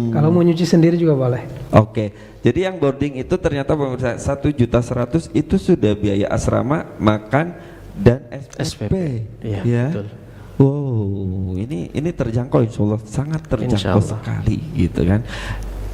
Kalau mau nyuci sendiri juga boleh. Oke. Jadi yang boarding itu ternyata pemirsa 1.100.000 itu sudah biaya asrama, makan dan SPP. Iya, Ya. betul. Wow, ini terjangkau insya Allah, sangat terjangkau Insya Allah. sekali gitu kan.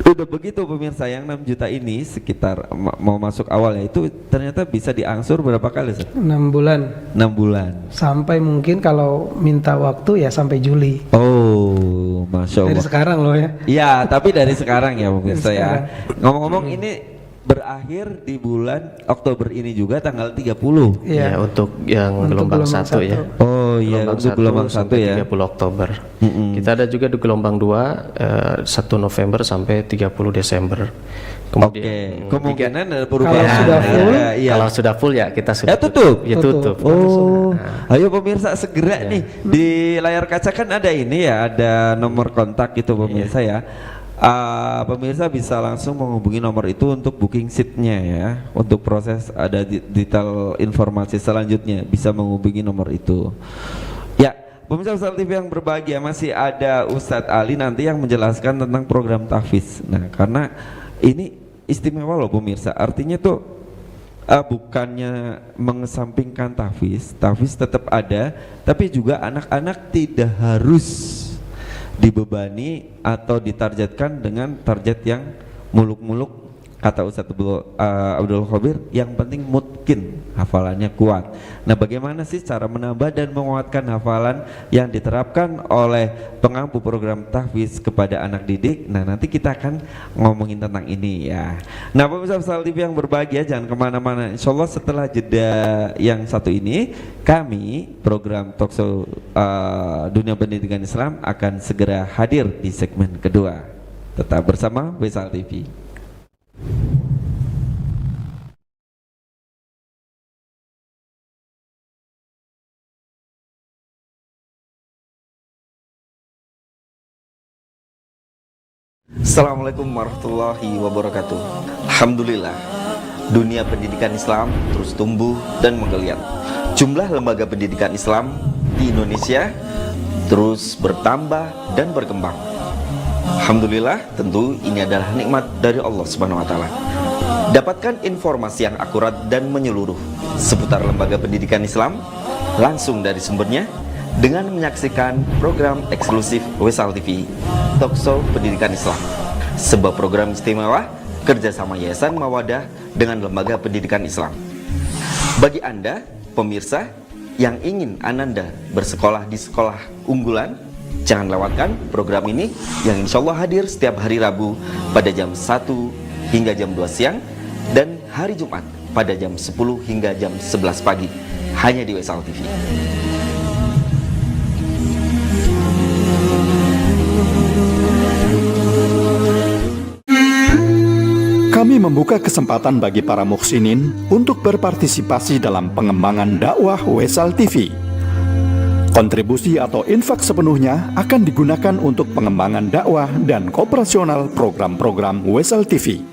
Udah begitu pemirsa, yang 6 juta ini sekitar mau masuk awal ya, itu ternyata bisa diangsur berapa kali Ustaz? 6 bulan. 6 bulan. Sampai mungkin kalau minta waktu ya sampai Juli. Oh, Masya Dari Allah. sekarang loh ya. Iya, tapi dari sekarang ya pemirsa ya. Ngomong-ngomong ini berakhir di bulan Oktober ini juga tanggal 30. Ya, untuk yang Untuk gelombang gelombang 1 ya. Oh iya, untuk gelombang 1 sampai ya. 30 Oktober. Kita ada juga di gelombang 2 1 November sampai 30 Desember. Oke, kemungkinan ada perubahan. Kalau sudah full, iya. Kalau sudah full ya kita sudah tutup. Ya tutup. Oh, ayo pemirsa segera nih di layar kaca kan ada ini ya, ada nomor kontak gitu pemirsa ya. Pemirsa bisa langsung menghubungi nomor itu untuk booking seatnya ya. Untuk proses ada detail informasi selanjutnya bisa menghubungi nomor itu. Ya, pemirsa Wesal TV yang berbahagia, masih ada Ustadz Ali nanti yang menjelaskan tentang program tahfiz. Nah, karena ini istimewa loh pemirsa, artinya tuh bukannya mengesampingkan tahfiz tetap ada, tapi juga anak-anak tidak harus dibebani atau ditargetkan dengan target yang muluk-muluk, kata Ustadz Abdul Khabir, yang penting mungkin hafalannya kuat. Nah, bagaimana sih cara menambah dan menguatkan hafalan yang diterapkan oleh pengampu program tahfiz kepada anak didik? Nah, nanti kita akan ngomongin tentang ini ya. Nah, pemirsa Wesal TV yang berbahagia, jangan kemana-mana. Insya Allah setelah jeda yang satu ini, kami program Talkshow Dunia Pendidikan Islam akan segera hadir di segmen kedua. Tetap bersama Wesal TV. Assalamualaikum warahmatullahi wabarakatuh. Alhamdulillah, dunia pendidikan Islam terus tumbuh dan menggeliat. Jumlah lembaga pendidikan Islam di Indonesia terus bertambah dan berkembang. Alhamdulillah, tentu ini adalah nikmat dari Allah Subhanahu wa taala. Dapatkan informasi yang akurat dan menyeluruh seputar lembaga pendidikan Islam langsung dari sumbernya dengan menyaksikan program eksklusif Wesal TV, Talkshow Pendidikan Islam, sebuah program istimewa kerjasama Yayasan Mawadah dengan lembaga pendidikan Islam. Bagi Anda, pemirsa, yang ingin Ananda bersekolah di sekolah unggulan, jangan lewatkan program ini yang insya Allah hadir setiap hari Rabu pada jam 1 hingga jam 2 siang dan hari Jumat pada jam 10 hingga jam 11 pagi, hanya di Wesal TV. Kami membuka kesempatan bagi para muhsinin untuk berpartisipasi dalam pengembangan dakwah Wesal TV. Kontribusi atau infak sepenuhnya akan digunakan untuk pengembangan dakwah dan kooperasional program-program Wesal TV.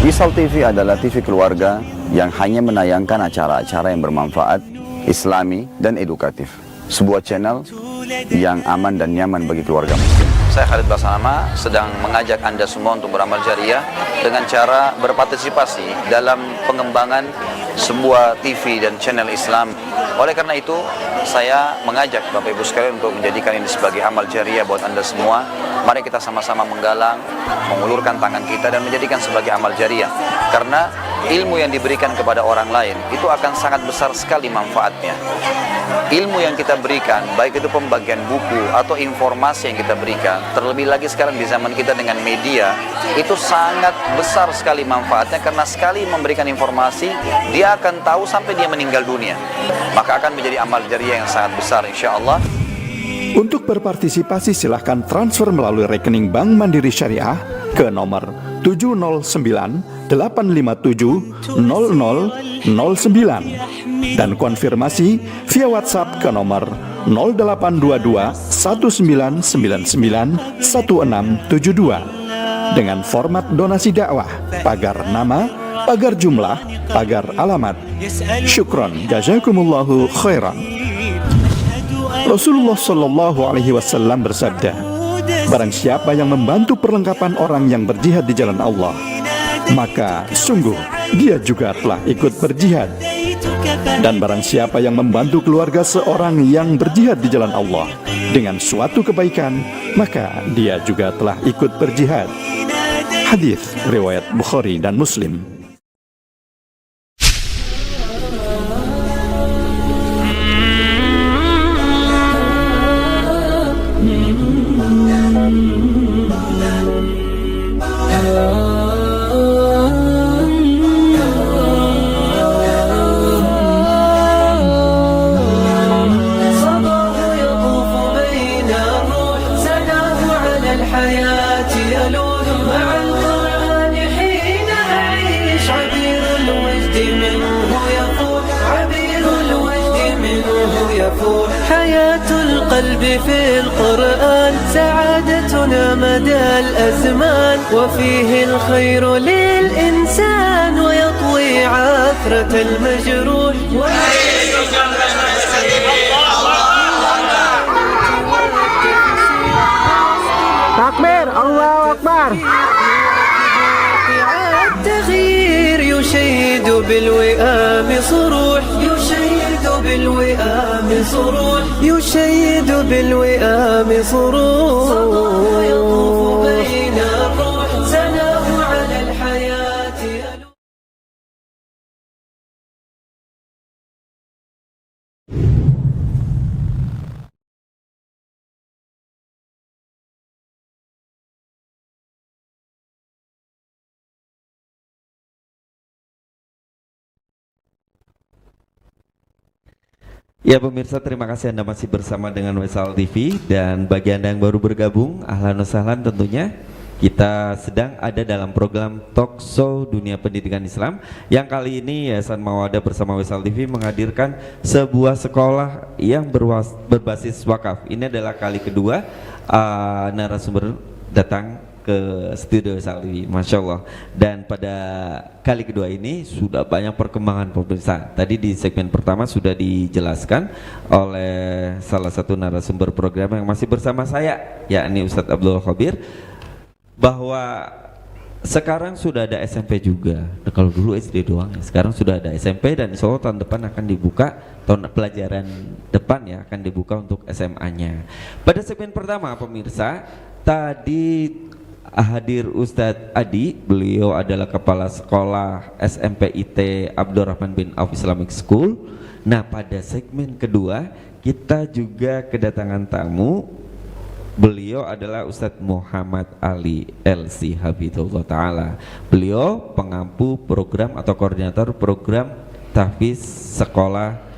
Wesal TV adalah TV keluarga yang hanya menayangkan acara-acara yang bermanfaat, islami, dan edukatif. Sebuah channel yang aman dan nyaman bagi keluarga muslim. Saya Khalid Basanama sedang mengajak Anda semua untuk beramal jariah dengan cara berpartisipasi dalam pengembangan sebuah TV dan channel Islam. Oleh karena itu, saya mengajak Bapak Ibu sekalian untuk menjadikan ini sebagai amal jariah buat Anda semua. Mari kita sama-sama menggalang, mengulurkan tangan kita dan menjadikan sebagai amal jariah. Karena ilmu yang diberikan kepada orang lain itu akan sangat besar sekali manfaatnya. Ilmu yang kita berikan, baik itu pembagian buku atau informasi yang kita berikan, terlebih lagi sekarang di zaman kita dengan media, itu sangat besar sekali manfaatnya, karena sekali memberikan informasi, dia akan tahu sampai dia meninggal dunia. Maka akan menjadi amal jariah yang sangat besar insya Allah. Untuk berpartisipasi silahkan transfer melalui rekening Bank Mandiri Syariah ke nomor 709-857-0009 dan konfirmasi via WhatsApp ke nomor 0822-1999-1672 dengan format donasi dakwah, pagar nama, pagar jumlah, pagar alamat. Syukron, jazakumullahu khairan. Rasulullah Shallallahu Alaihi Wasallam bersabda, barang siapa yang membantu perlengkapan orang yang berjihad di jalan Allah, maka sungguh dia juga telah ikut berjihad. Dan barang siapa yang membantu keluarga seorang yang berjihad di jalan Allah dengan suatu kebaikan, maka dia juga telah ikut berjihad. Hadis riwayat Bukhari dan Muslim. قلبي في القرآن سعادتنا مدى الأزمان وفيه الخير للإنسان ويطوي عثرة المجروح Takbir, Allahu Akbar. التغيير يشيد بالوئام صروح يشيد بالوئام صروح يشيد بالوئام صروح يطوف بين الروح سلام على الحياة. Ya pemirsa, terima kasih Anda masih bersama dengan Wesal TV, dan bagi Anda yang baru bergabung, ahlan wa sahlan tentunya. Kita sedang ada dalam program Talk Show Dunia Pendidikan Islam yang kali ini Yayasan Mawadah bersama Wesal TV menghadirkan sebuah sekolah yang berbasis wakaf. Ini adalah kali kedua narasumber datang ke studio Wesal TV, Masya Allah. Dan pada kali kedua ini sudah banyak perkembangan pemirsa. Tadi di segmen pertama sudah dijelaskan oleh salah satu narasumber program yang masih bersama saya, yakni Ustadz Abdul Khabir, bahwa sekarang sudah ada SMP juga. Nah, kalau dulu SD doang, ya sekarang sudah ada SMP, dan insya Allah tahun depan akan dibuka, tahun pelajaran depan ya akan dibuka untuk SMA-nya. Pada segmen pertama pemirsa, tadi hadir Ustadz Adi, beliau adalah Kepala Sekolah SMPIT Abdurrahman bin Auf Islamic School. Nah, pada segmen kedua kita juga kedatangan tamu. Beliau adalah Ustadz Muhammad Ali LC Habibullah Ta'ala. Beliau pengampu program atau koordinator program tahfiz sekolah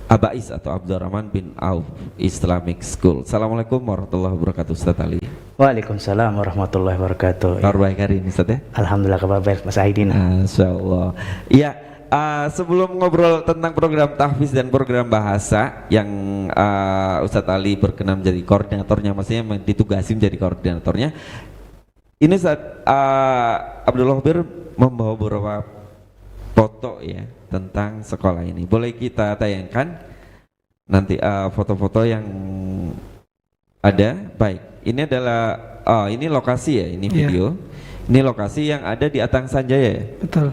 Abais atau Abdurrahman bin Auf Islamic School. Assalamualaikum warahmatullahi wabarakatuh Ustadz Ali. Waalaikumsalam warahmatullahi wabarakatuh. Kabar baik hari ini Ustadz ya? Alhamdulillah kabar baik Mas Aidin. Masya Allah. Iya, sebelum ngobrol tentang program tahfiz dan program bahasa yang Ustadz Ali berkenan menjadi koordinatornya, maksudnya ditugasi menjadi koordinatornya, ini Ustadz Abdul Khabir membawa beberapa foto ya tentang sekolah ini. Boleh kita tayangkan nanti foto-foto yang ada. Baik, ini adalah ini lokasi ya, ini video. Ini lokasi yang ada di Atang Sanjaya ya? Betul.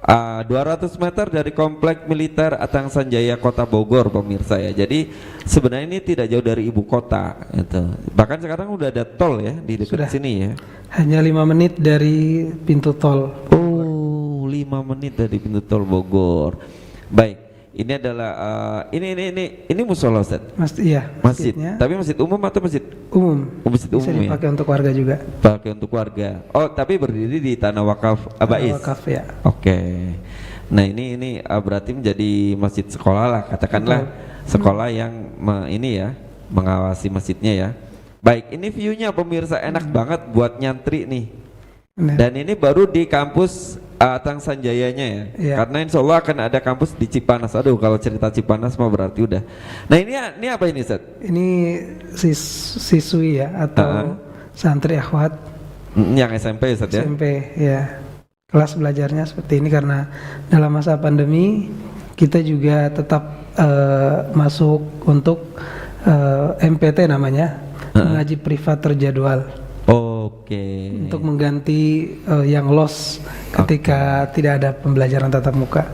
200 meter dari komplek militer Atang Sanjaya Kota Bogor pemirsa ya. Jadi sebenarnya ini tidak jauh dari ibu kota gitu. Bahkan sekarang udah ada tol ya di dekat sini ya. Hanya 5 menit dari pintu tol. Oh, 5 menit dari pintu tol Bogor. Baik, ini adalah ini musola Ustaz. Iya, Masjid. masjidnya. Tapi masjid umum atau masjid Umum. masjid Bisa umum ya? dipakai untuk warga juga. Pakai untuk warga. Oh, tapi berdiri di tanah wakaf Abais. Wakaf ya. Oke. Nah, ini berarti menjadi masjid sekolah lah, katakanlah sekolah yang mengawasi masjidnya ya. Baik, ini view-nya pemirsa enak banget buat nyantri nih. Benar. Dan ini baru di kampus Atang Sanjayanya ya. Iya. Karena insya Allah akan ada kampus di Cipanas. Aduh, kalau cerita Cipanas mah berarti udah. Nah, ini apa ini Ustaz? Ini siswi ya atau santri akhwat Yang SMP Ustaz ya? SMP ya. Kelas belajarnya seperti ini karena dalam masa pandemi kita juga tetap masuk untuk MPT namanya, mengaji privat terjadwal. Oke. Untuk mengganti yang lost ketika tidak ada pembelajaran tatap muka.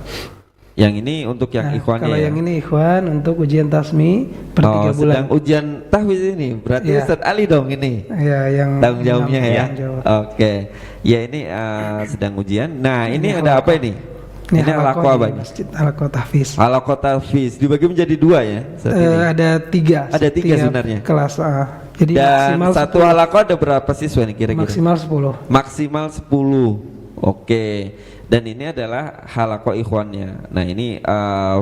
Yang ini untuk yang ikhwannya. Kalau ya? yang ini ikhwan untuk ujian tasmi per 3 bulan. Sedang ujian tahfiz ini. Berarti Ya. Ustadz Ali dong ini. Ya, yang Tanggung jawabnya ya. tanggung jawab. Oke. Ya ini sedang ujian. Nah, ini ada halaqah. apa ini? Ini halaqah apa ini? Masjid halaqah tahfiz. Halaqah tahfiz dibagi menjadi 2 ya saat ini. Ada 3. Ada 3 sebenarnya. Kelas jadi Dan maksimal satu 10. halaqah ada berapa siswa nih kira-kira? Maksimal 10. Maksimal 10. Oke. Dan ini adalah halaqah ikhwannya. Nah, ini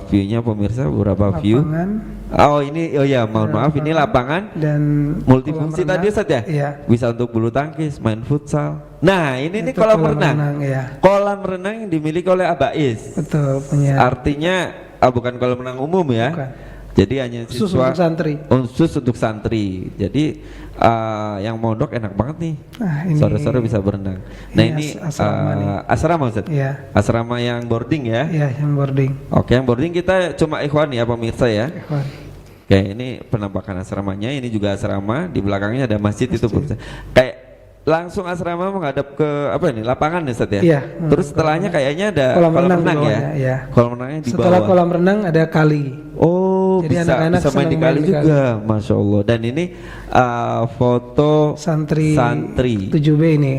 view-nya pemirsa beberapa view. Lapangan Oh, ini mohon maaf, ini lapangan dan multifungsi kolam tadi renang. Ustaz ya? Iya. Bisa untuk bulu tangkis, main futsal. Nah, ini Itu kolam renang. ya. Kolam renang yang dimiliki oleh Abais. Betul, punya. Artinya bukan kolam renang umum ya. Bukan. Jadi hanya Khusus siswa untuk santri. khusus untuk santri. Jadi yang mondok enak banget nih. Nah, ini Sore-sore bisa berenang. Nah ini asrama nih. asrama Ustaz? Iya. Asrama yang boarding ya? Iya, yang boarding. Oke, yang boarding kita cuma ikhwan ya pemirsa ya. Ikhwan. Oke, ini penampakan asramanya. Ini juga asrama. Di belakangnya ada masjid. Itu pemirsa. Kayak langsung asrama menghadap ke apa ini? Lapangan ya Ustaz ya? Iya. Terus setelahnya kayaknya ada Kolam renang di ya? bawahnya, iya. Kolam renangnya di Setelah bawah. kolam renang ada kali. Oh, Jadi bisa anak-anak bisa main di senang kali main di juga, Masya Allah. Dan ini foto Santri 7B ini.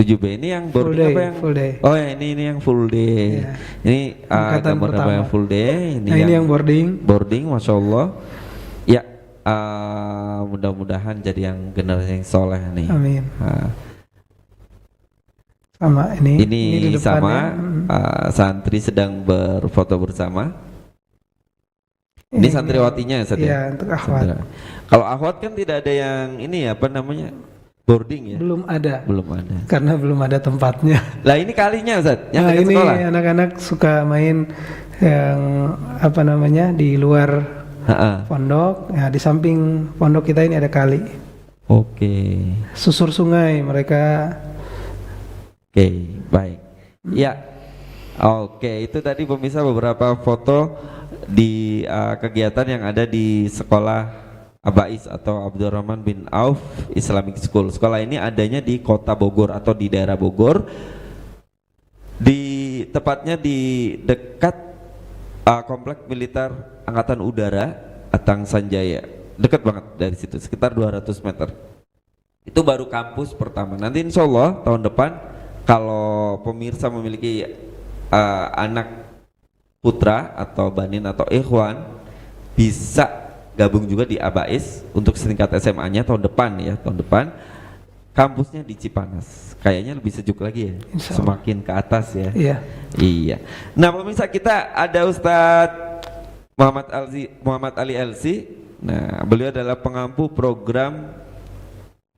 7B ini yang Full boarding day, apa yang full day. Oh ya ini yang full day. Iya. Ini Angkatan gambar pertama. yang full day. Nah, ini yang boarding. boarding, Masya Allah. Ya, mudah-mudahan jadi yang generasi yang soleh nih. Amin. Ah, Sama ini. ini di sama depannya. santri sedang berfoto bersama. Ini santriwatinya ya, Ustaz ya? Iya, untuk akhwat. Kalau akhwat kan tidak ada yang ini ya, apa namanya? Boarding ya? Belum ada. Belum ada. Karena belum ada tempatnya. Lah ini kalinya Ustaz, yang Nah, dekat ini sekolah. anak-anak suka main yang apa namanya di luar Ha-ha. pondok. Ya, di samping pondok kita ini ada kali. Oke. Susur sungai mereka. Oke, baik. Ya. Oke, itu tadi pemirsa beberapa foto di kegiatan yang ada di sekolah Abais atau Abdurrahman bin Auf Islamic School. Sekolah ini adanya di Kota Bogor atau di daerah Bogor. Tepatnya di dekat komplek militer Angkatan Udara Atang Sanjaya. Dekat banget dari situ, sekitar 200 meter. Itu baru kampus pertama. Nanti insya Allah tahun depan kalau pemirsa memiliki anak putra atau banin atau ikhwan bisa gabung juga di Abais untuk setingkat SMA-nya tahun depan ya, tahun depan kampusnya di Cipanas. Kayaknya lebih sejuk lagi ya, semakin ke atas ya. Iya. Iya. Nah pemirsa, kita ada Ustadz Muhammad Ali Elsi. Nah beliau adalah pengampu program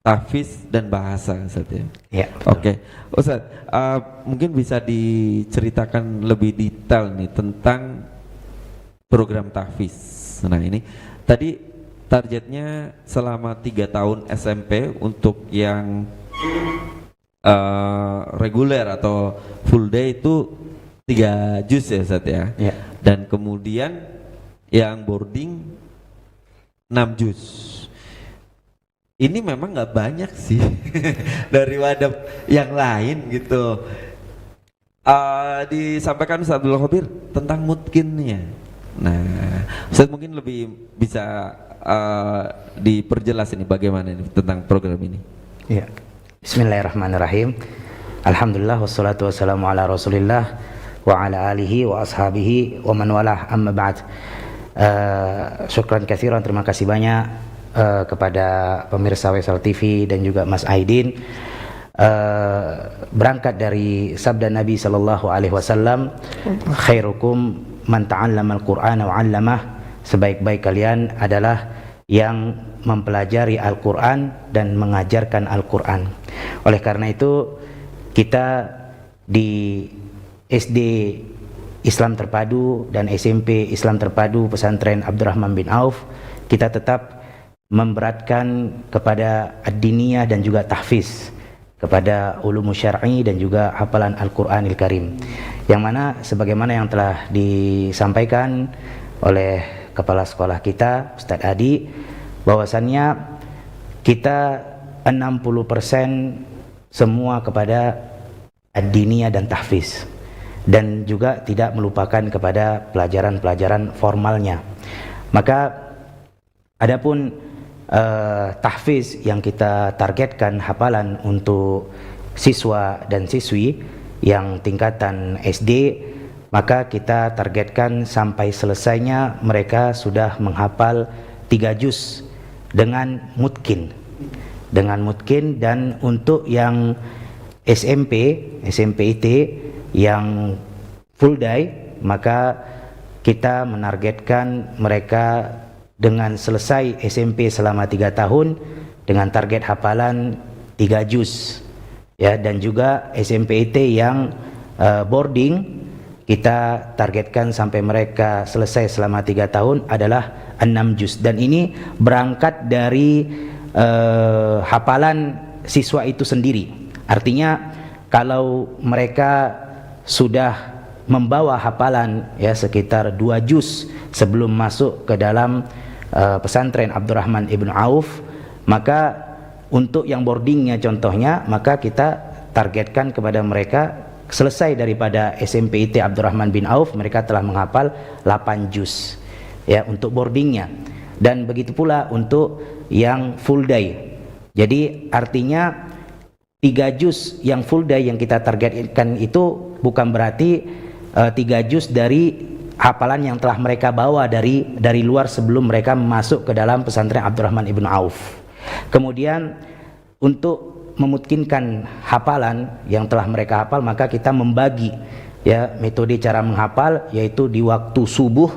tahfiz dan bahasa Ustadz ya. Ya, Oke, Ustadz, mungkin bisa diceritakan lebih detail nih tentang program tahfiz. Nah ini tadi targetnya selama 3 tahun SMP untuk yang reguler atau full day itu 3 juz ya Ustadz ya. Ya. Dan kemudian yang boarding 6 juz. Ini memang nggak banyak sih dari wadah yang lain gitu. Disampaikan Ustaz Abdul Khabir tentang mutkinnya. Nah, Ustaz mungkin lebih bisa diperjelas ini bagaimana ini tentang program ini. Ya. Bismillahirrahmanirrahim. Alhamdulillah wassalatu wassalamu ala Rasulillah wa ala alihi wa ashabihi wa man walah, amma ba'd. Syukran katsiran, terima kasih banyak kepada pemirsa Wesal TV dan juga Mas Aidin. Berangkat dari sabda Nabi sallallahu alaihi wasallam, khairukum man ta'allama al-Qur'ana wa 'allamah, sebaik-baik kalian adalah yang mempelajari Al-Qur'an dan mengajarkan Al-Qur'an. Oleh karena itu kita di SD Islam Terpadu dan SMP Islam Terpadu Pesantren Abdurrahman bin Auf, kita tetap memberatkan kepada ad-diniyah dan juga tahfiz, kepada ulum syar'i dan juga hafalan Al-Qur'anil Karim, yang mana sebagaimana yang telah disampaikan oleh kepala sekolah kita Ustadz Adi, bahwasannya kita 60% semua kepada ad-diniyah dan tahfiz, dan juga tidak melupakan kepada pelajaran-pelajaran formalnya. Maka adapun tahfiz yang kita targetkan hafalan untuk siswa dan siswi yang tingkatan SD, maka kita targetkan sampai selesainya mereka sudah menghafal 3 juz dengan mutkin. Dan untuk yang SMP IT yang full day, maka kita menargetkan mereka dengan selesai SMP selama 3 tahun dengan target hafalan 3 juz ya. Dan juga SMP IT yang boarding kita targetkan sampai mereka selesai selama 3 tahun adalah 6 juz, dan ini berangkat dari hafalan siswa itu sendiri. Artinya kalau mereka sudah membawa hafalan ya sekitar 2 juz sebelum masuk ke dalam pesantren Abdurrahman ibn Auf, maka untuk yang boardingnya contohnya, maka kita targetkan kepada mereka selesai daripada SMPIT Abdurrahman bin Auf, mereka telah menghafal 8 juz ya untuk boardingnya. Dan begitu pula untuk yang full day. Jadi artinya 3 juz yang full day yang kita targetkan itu bukan berarti 3 juz dari hafalan yang telah mereka bawa dari luar sebelum mereka masuk ke dalam pesantren Abdurrahman ibn Auf. Kemudian untuk memungkinkan hafalan yang telah mereka hafal, maka kita membagi ya metode cara menghafal, yaitu di waktu subuh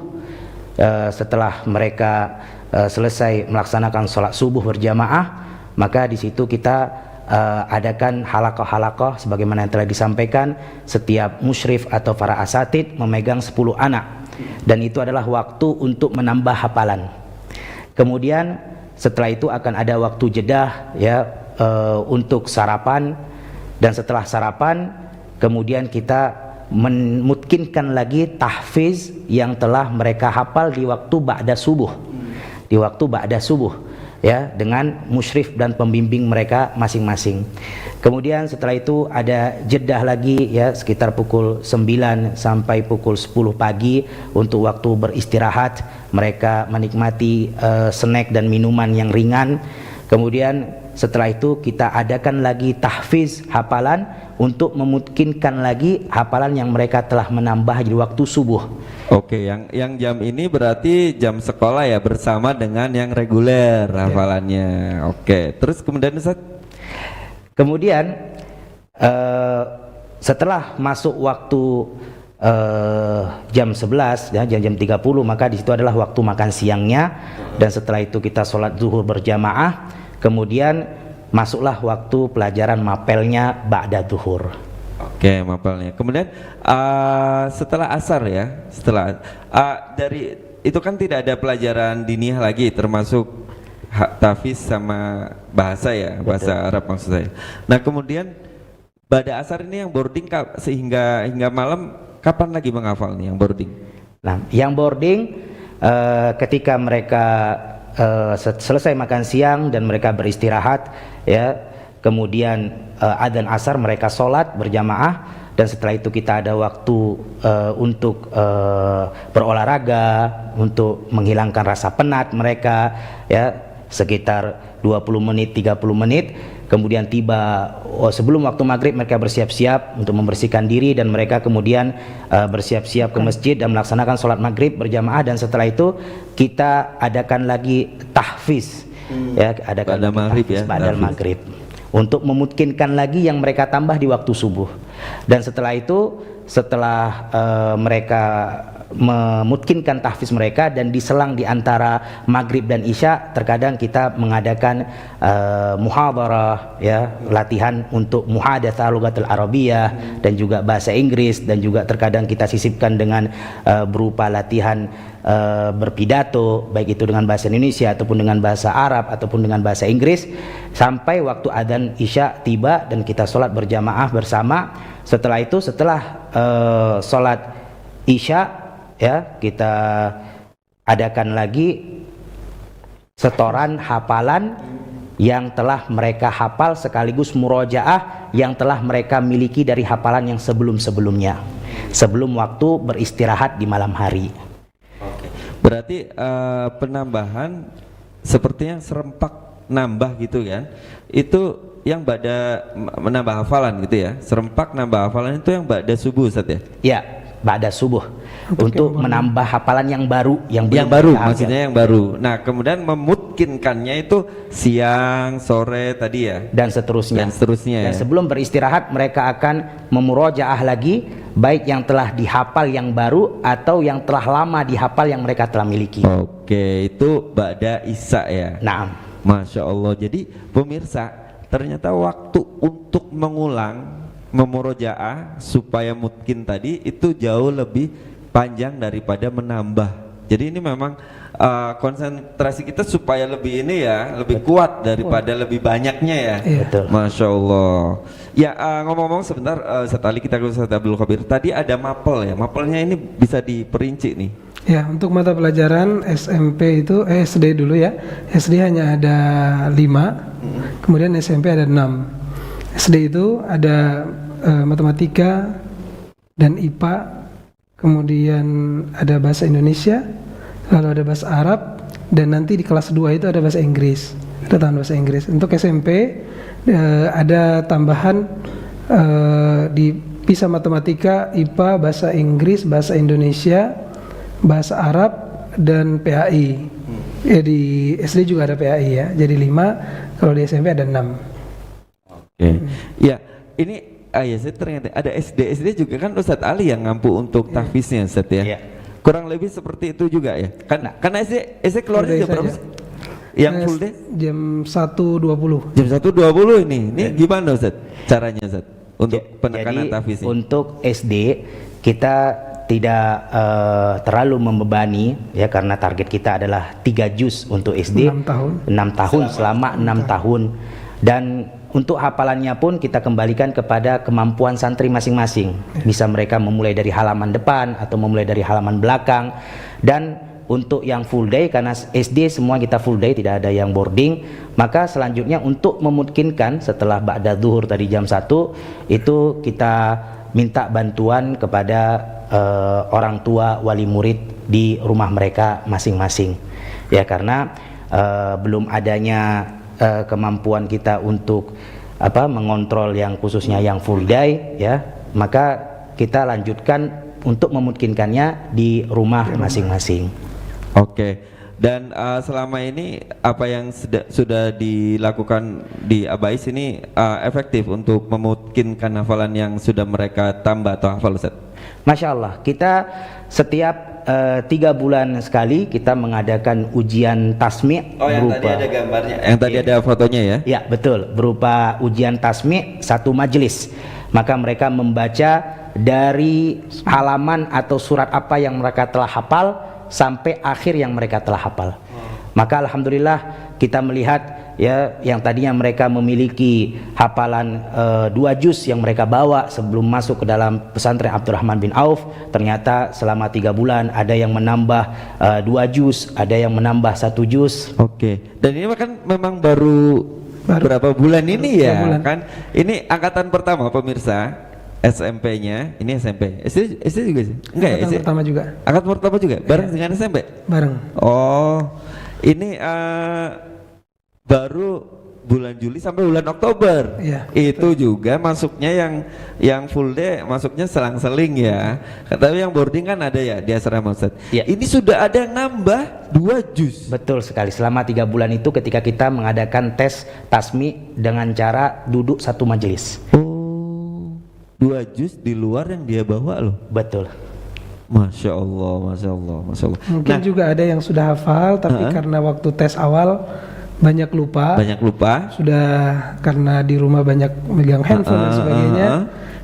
setelah mereka selesai melaksanakan sholat subuh berjamaah, maka di situ kita adakan halaqah-halaqah sebagaimana yang telah disampaikan. Setiap musyrif atau para asatid memegang 10 anak, dan itu adalah waktu untuk menambah hafalan. Kemudian setelah itu akan ada waktu jeda ya untuk sarapan, dan setelah sarapan kemudian kita memungkinkan lagi tahfiz yang telah mereka hafal di waktu ba'da subuh, ya, dengan musyrif dan pembimbing mereka masing-masing. Kemudian setelah itu ada jedah lagi ya sekitar pukul 9 sampai pukul 10 pagi untuk waktu beristirahat, mereka menikmati snack dan minuman yang ringan. Kemudian setelah itu kita adakan lagi tahfiz hafalan untuk memungkinkan lagi hafalan yang mereka telah menambah di waktu subuh. Oke, yang jam ini berarti jam sekolah ya, bersama dengan yang reguler hafalannya. Oke, terus kemudian Ustaz? Kemudian setelah masuk waktu jam 11 ya, jam 30, maka di situ adalah waktu makan siangnya, dan setelah itu kita sholat zuhur berjamaah. Kemudian masuklah waktu pelajaran mapelnya ba'da zuhur. Oke, mapelnya. Kemudian setelah asar ya, dari itu kan tidak ada pelajaran diniyah lagi, termasuk tahfiz sama bahasa ya, bahasa Arab maksud saya. Nah kemudian ba'da asar ini yang boarding hingga malam, kapan lagi menghafal nih yang boarding? Nah, yang boarding ketika mereka selesai makan siang dan mereka beristirahat ya, kemudian adzan asar mereka sholat berjamaah, dan setelah itu kita ada waktu untuk berolahraga, untuk menghilangkan rasa penat mereka ya, sekitar 20 menit 30 menit. Kemudian tiba sebelum waktu maghrib mereka bersiap-siap untuk membersihkan diri, dan mereka kemudian bersiap-siap ke masjid dan melaksanakan sholat maghrib berjamaah. Dan setelah itu kita adakan lagi tahfiz ya, adakan pada maghrib ya, pada maghrib untuk memungkinkan lagi yang mereka tambah di waktu subuh. Dan setelah itu, setelah mereka memungkinkan tahfiz mereka dan diselang di antara maghrib dan isya, terkadang kita mengadakan muhadharah ya, latihan untuk muhadatsah lughatul arabiyyah dan juga bahasa Inggris, dan juga terkadang kita sisipkan dengan berupa latihan berpidato, baik itu dengan bahasa Indonesia ataupun dengan bahasa Arab ataupun dengan bahasa Inggris, sampai waktu adzan isya tiba dan kita sholat berjamaah bersama. Setelah itu, setelah sholat isya ya, kita adakan lagi setoran hafalan yang telah mereka hafal sekaligus murojaah yang telah mereka miliki dari hafalan yang sebelum-sebelumnya, sebelum waktu beristirahat di malam hari. Berarti penambahan sepertinya serempak nambah gitu kan, itu yang ba'da menambah hafalan gitu ya, serempak nambah hafalan itu yang ba'da subuh Ustaz ya? Ya, ba'da subuh untuk menambah hafalan yang baru, yang baru maksudnya yang baru. Nah kemudian memungkinkannya itu siang, sore tadi ya, dan seterusnya. Dan sebelum beristirahat mereka akan memurojaah lagi, baik yang telah dihafal yang baru atau yang telah lama dihafal yang mereka telah miliki. Oke, itu ba'da isya ya. Naam. Masya Allah. Jadi pemirsa, ternyata waktu untuk mengulang memurojaah supaya mungkin tadi itu jauh lebih panjang daripada menambah. Jadi ini memang konsentrasi kita supaya lebih ini ya, lebih kuat daripada lebih banyaknya ya. Iya. Betul. Masya Allah. Ya ngomong-ngomong sebentar, Ustaz Ali, kita ke Ustaz Abdul Khabir. Tadi ada mapel ya, mapelnya ini bisa diperinci nih. Ya, untuk mata pelajaran SMP itu SD dulu ya. SD hanya ada 5, kemudian SMP ada 6. SD itu ada matematika dan IPA, kemudian ada bahasa Indonesia, lalu ada bahasa Arab, dan nanti di kelas 2 itu ada bahasa Inggris. Ada tambahan bahasa Inggris. Untuk SMP ada tambahan di PISA matematika, IPA, bahasa Inggris, bahasa Indonesia, bahasa Arab, dan PAI. Ya, di SD juga ada PAI ya. Jadi 5, kalau di SMP ada 6. Oke. Ya, ini ya saya ternyata ada SD juga kan Ustadz Ali yang ngampu untuk tahfiznya Ustadz ya. Iya. Kurang lebih seperti itu juga ya. Karena SD keluarnya Full day jam berapa saja. sih? Yang full day? Jam 1.20. Jam 1.20 ini. Ini gimana Ustadz caranya Ustadz untuk penekanan Jadi tahfiznya? untuk SD kita tidak terlalu membebani ya, karena target kita adalah 3 juz untuk SD 6 tahun. 6 tahun selama 6 tahun, dan untuk hafalannya pun kita kembalikan kepada kemampuan santri masing-masing. Bisa mereka memulai dari halaman depan atau memulai dari halaman belakang. Dan untuk yang full day, karena SD semua kita full day, tidak ada yang boarding, maka selanjutnya untuk memungkinkan setelah ba'da zuhur tadi jam 1 itu kita minta bantuan kepada orang tua wali murid di rumah mereka masing-masing ya, karena belum adanya kemampuan kita untuk mengontrol yang khususnya yang full day ya, maka kita lanjutkan untuk memungkinkannya di rumah masing-masing. Oke. Dan selama ini apa yang sudah dilakukan di Abais ini efektif untuk memungkinkan hafalan yang sudah mereka tambah atau hafal Ustaz? Masya Allah, kita setiap 3 bulan sekali kita mengadakan ujian tasmi'. Oh, yang berupa, tadi ada gambarnya, yang tadi ada fotonya ya? Ya betul, berupa ujian tasmi' 1 majelis. Maka mereka membaca dari halaman atau surat apa yang mereka telah hafal sampai akhir yang mereka telah hafal. Maka alhamdulillah kita melihat ya, yang tadinya mereka memiliki hafalan 2 juz yang mereka bawa sebelum masuk ke dalam pesantren Abdurrahman bin Auf, ternyata selama 3 bulan ada yang menambah 2 juz, ada yang menambah 1 juz. Oke. Dan ini kan memang baru berapa bulan ini ya? bulan. Kan ini angkatan pertama pemirsa. SMP-nya, ini SMP. SD juga sih? Enggak ya? Angkatan pertama juga. Angkatan pertama juga? Bareng dengan SMP? Bareng. Oh, ini baru bulan Juli sampai bulan Oktober. Iya, Itu juga masuknya yang full day masuknya selang-seling ya. Tapi yang boarding kan ada ya di asrama Ustaz. Iya. Ini sudah ada yang nambah 2 juz. Betul sekali, selama 3 bulan itu ketika kita mengadakan tes tasmi dengan cara duduk 1 majelis. Oh, 2 juz di luar yang dia bawa loh. Betul. Masya Allah, Masya Allah, Masya Allah. Mungkin juga ada yang sudah hafal, tapi karena waktu tes awal banyak lupa. Banyak lupa. Sudah karena di rumah banyak megang handphone dan sebagainya,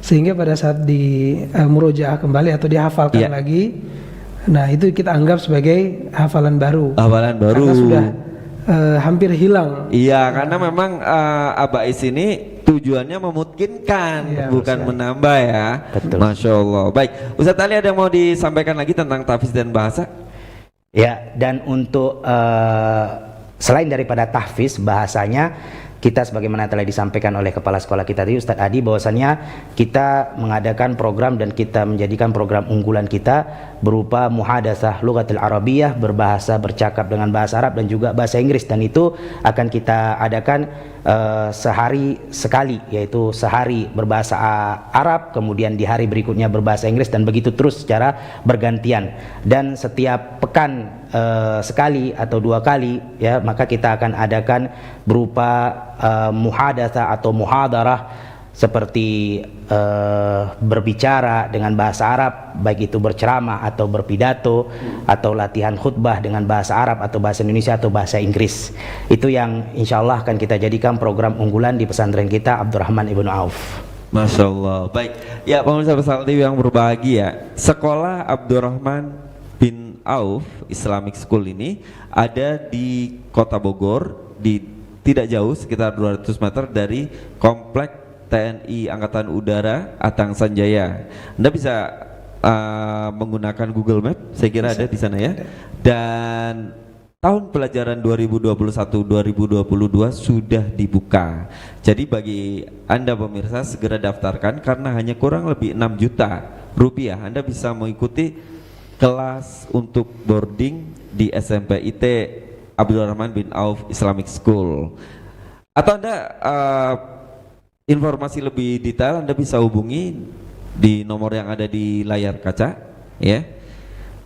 sehingga pada saat di murojaah kembali atau dihafalkan lagi, nah itu kita anggap sebagai hafalan baru. Hafalan baru. Karena sudah hampir hilang. Iya, karena memang Abais ini tujuannya memungkinkan, bukan menambah ya. Betul. Masya Allah. Baik, Ustadz Ali ada yang mau disampaikan lagi tentang tahfiz dan bahasa? Ya, dan untuk selain daripada tahfiz bahasanya, kita sebagaimana telah disampaikan oleh kepala sekolah kita tadi Ustadz Adi, bahwasannya kita mengadakan program dan kita menjadikan program unggulan kita berupa muhadatsah lughatil arabiyah, berbahasa bercakap dengan bahasa Arab dan juga bahasa Inggris, dan itu akan kita adakan sehari sekali, yaitu sehari berbahasa Arab, kemudian di hari berikutnya berbahasa Inggris, dan begitu terus secara bergantian. Dan setiap pekan sekali atau 2 kali ya, maka kita akan adakan berupa muhadatsah atau muhadarah, seperti berbicara dengan bahasa Arab, baik itu berceramah atau berpidato, atau latihan khutbah dengan bahasa Arab atau bahasa Indonesia atau bahasa Inggris. Itu yang insya Allah akan kita jadikan program unggulan di pesantren kita Abdurrahman ibnu Auf. Masya Allah. Baik, ya pemirsa Pesantren TV yang berbahagia, Sekolah Abdurrahman bin Auf Islamic School ini ada di Kota Bogor, di tidak jauh sekitar 200 meter dari komplek TNI Angkatan Udara Atang Sanjaya. Anda bisa menggunakan Google Map, saya kira ada di sana ya. Dan tahun pelajaran 2021-2022 sudah dibuka. Jadi bagi Anda pemirsa segera daftarkan karena hanya kurang lebih 6 juta rupiah. Anda bisa mengikuti kelas untuk boarding di SMP IT Abdurrahman bin Auf Islamic School. Atau Anda informasi lebih detail Anda bisa hubungi di nomor yang ada di layar kaca ya.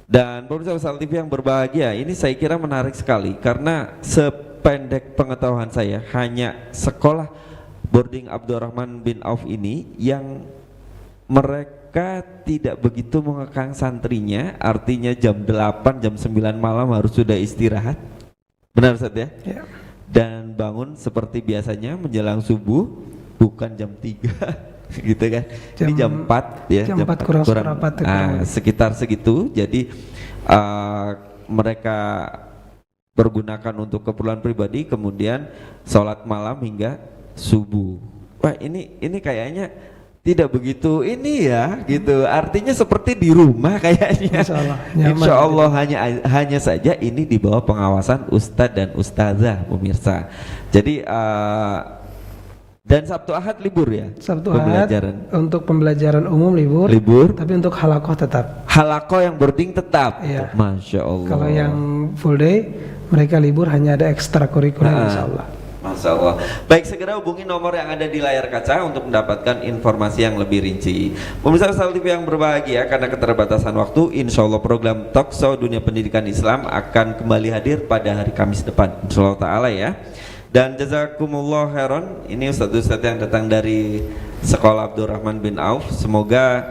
Dan pemirsa Wasal TV yang berbahagia, ini saya kira menarik sekali karena sependek pengetahuan saya hanya sekolah boarding Abdurrahman bin Auf ini yang mereka tidak begitu mengekang santrinya, artinya jam 8, jam 9 malam harus sudah istirahat. Benar Ustaz ya? Ya. Dan bangun seperti biasanya menjelang subuh, bukan jam 3 gitu kan. Ini jam 4 ya, jam 4 kurang seperempat sekitar segitu. Jadi mereka pergunakan untuk keperluan pribadi, kemudian sholat malam hingga subuh. Wah, ini kayaknya tidak begitu ini ya gitu, artinya seperti di rumah kayaknya. Insya Allah hanya saja ini di bawah pengawasan ustadz dan ustazah pemirsa. Jadi dan Sabtu Ahad libur ya? Sabtu Ahad untuk pembelajaran umum libur, tapi untuk halakoh tetap. Halakoh yang boarding tetap? Iya. Masya Allah. Kalau yang full day mereka libur, hanya ada ekstrakurikuler insya Allah. Masya Allah. Baik, segera hubungi nomor yang ada di layar kaca untuk mendapatkan informasi yang lebih rinci. Pemirsa Wasal TV yang berbahagia, karena keterbatasan waktu, insya Allah program Talkshow Dunia Pendidikan Islam akan kembali hadir pada hari Kamis depan, insya Allah ta'ala ya. Dan jazakumullah khairan, ini ustadz-ustadz yang datang dari Sekolah Abdurrahman bin Auf, semoga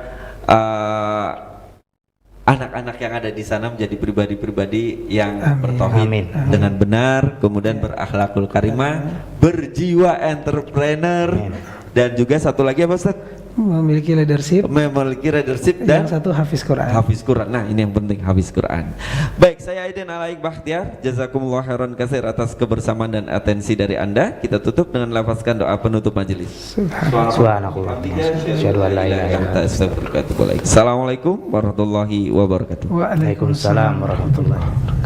anak-anak yang ada di sana menjadi pribadi-pribadi yang bertauhid dengan benar, kemudian berakhlakul karimah, berjiwa entrepreneur, dan juga satu lagi apa Ustadz? Memiliki leadership dan yang satu hafiz Quran. Nah, ini yang penting, hafiz Quran. Baik, saya Aidin Alaik Bakhtiar, jazakumullah khairan katsir atas kebersamaan dan atensi dari Anda. Kita tutup dengan lafazkan doa penutup majelis. Subhanallah. Assalamualaikum warahmatullahi wabarakatuh. Waalaikumsalam warahmatullahi wabarakatuh.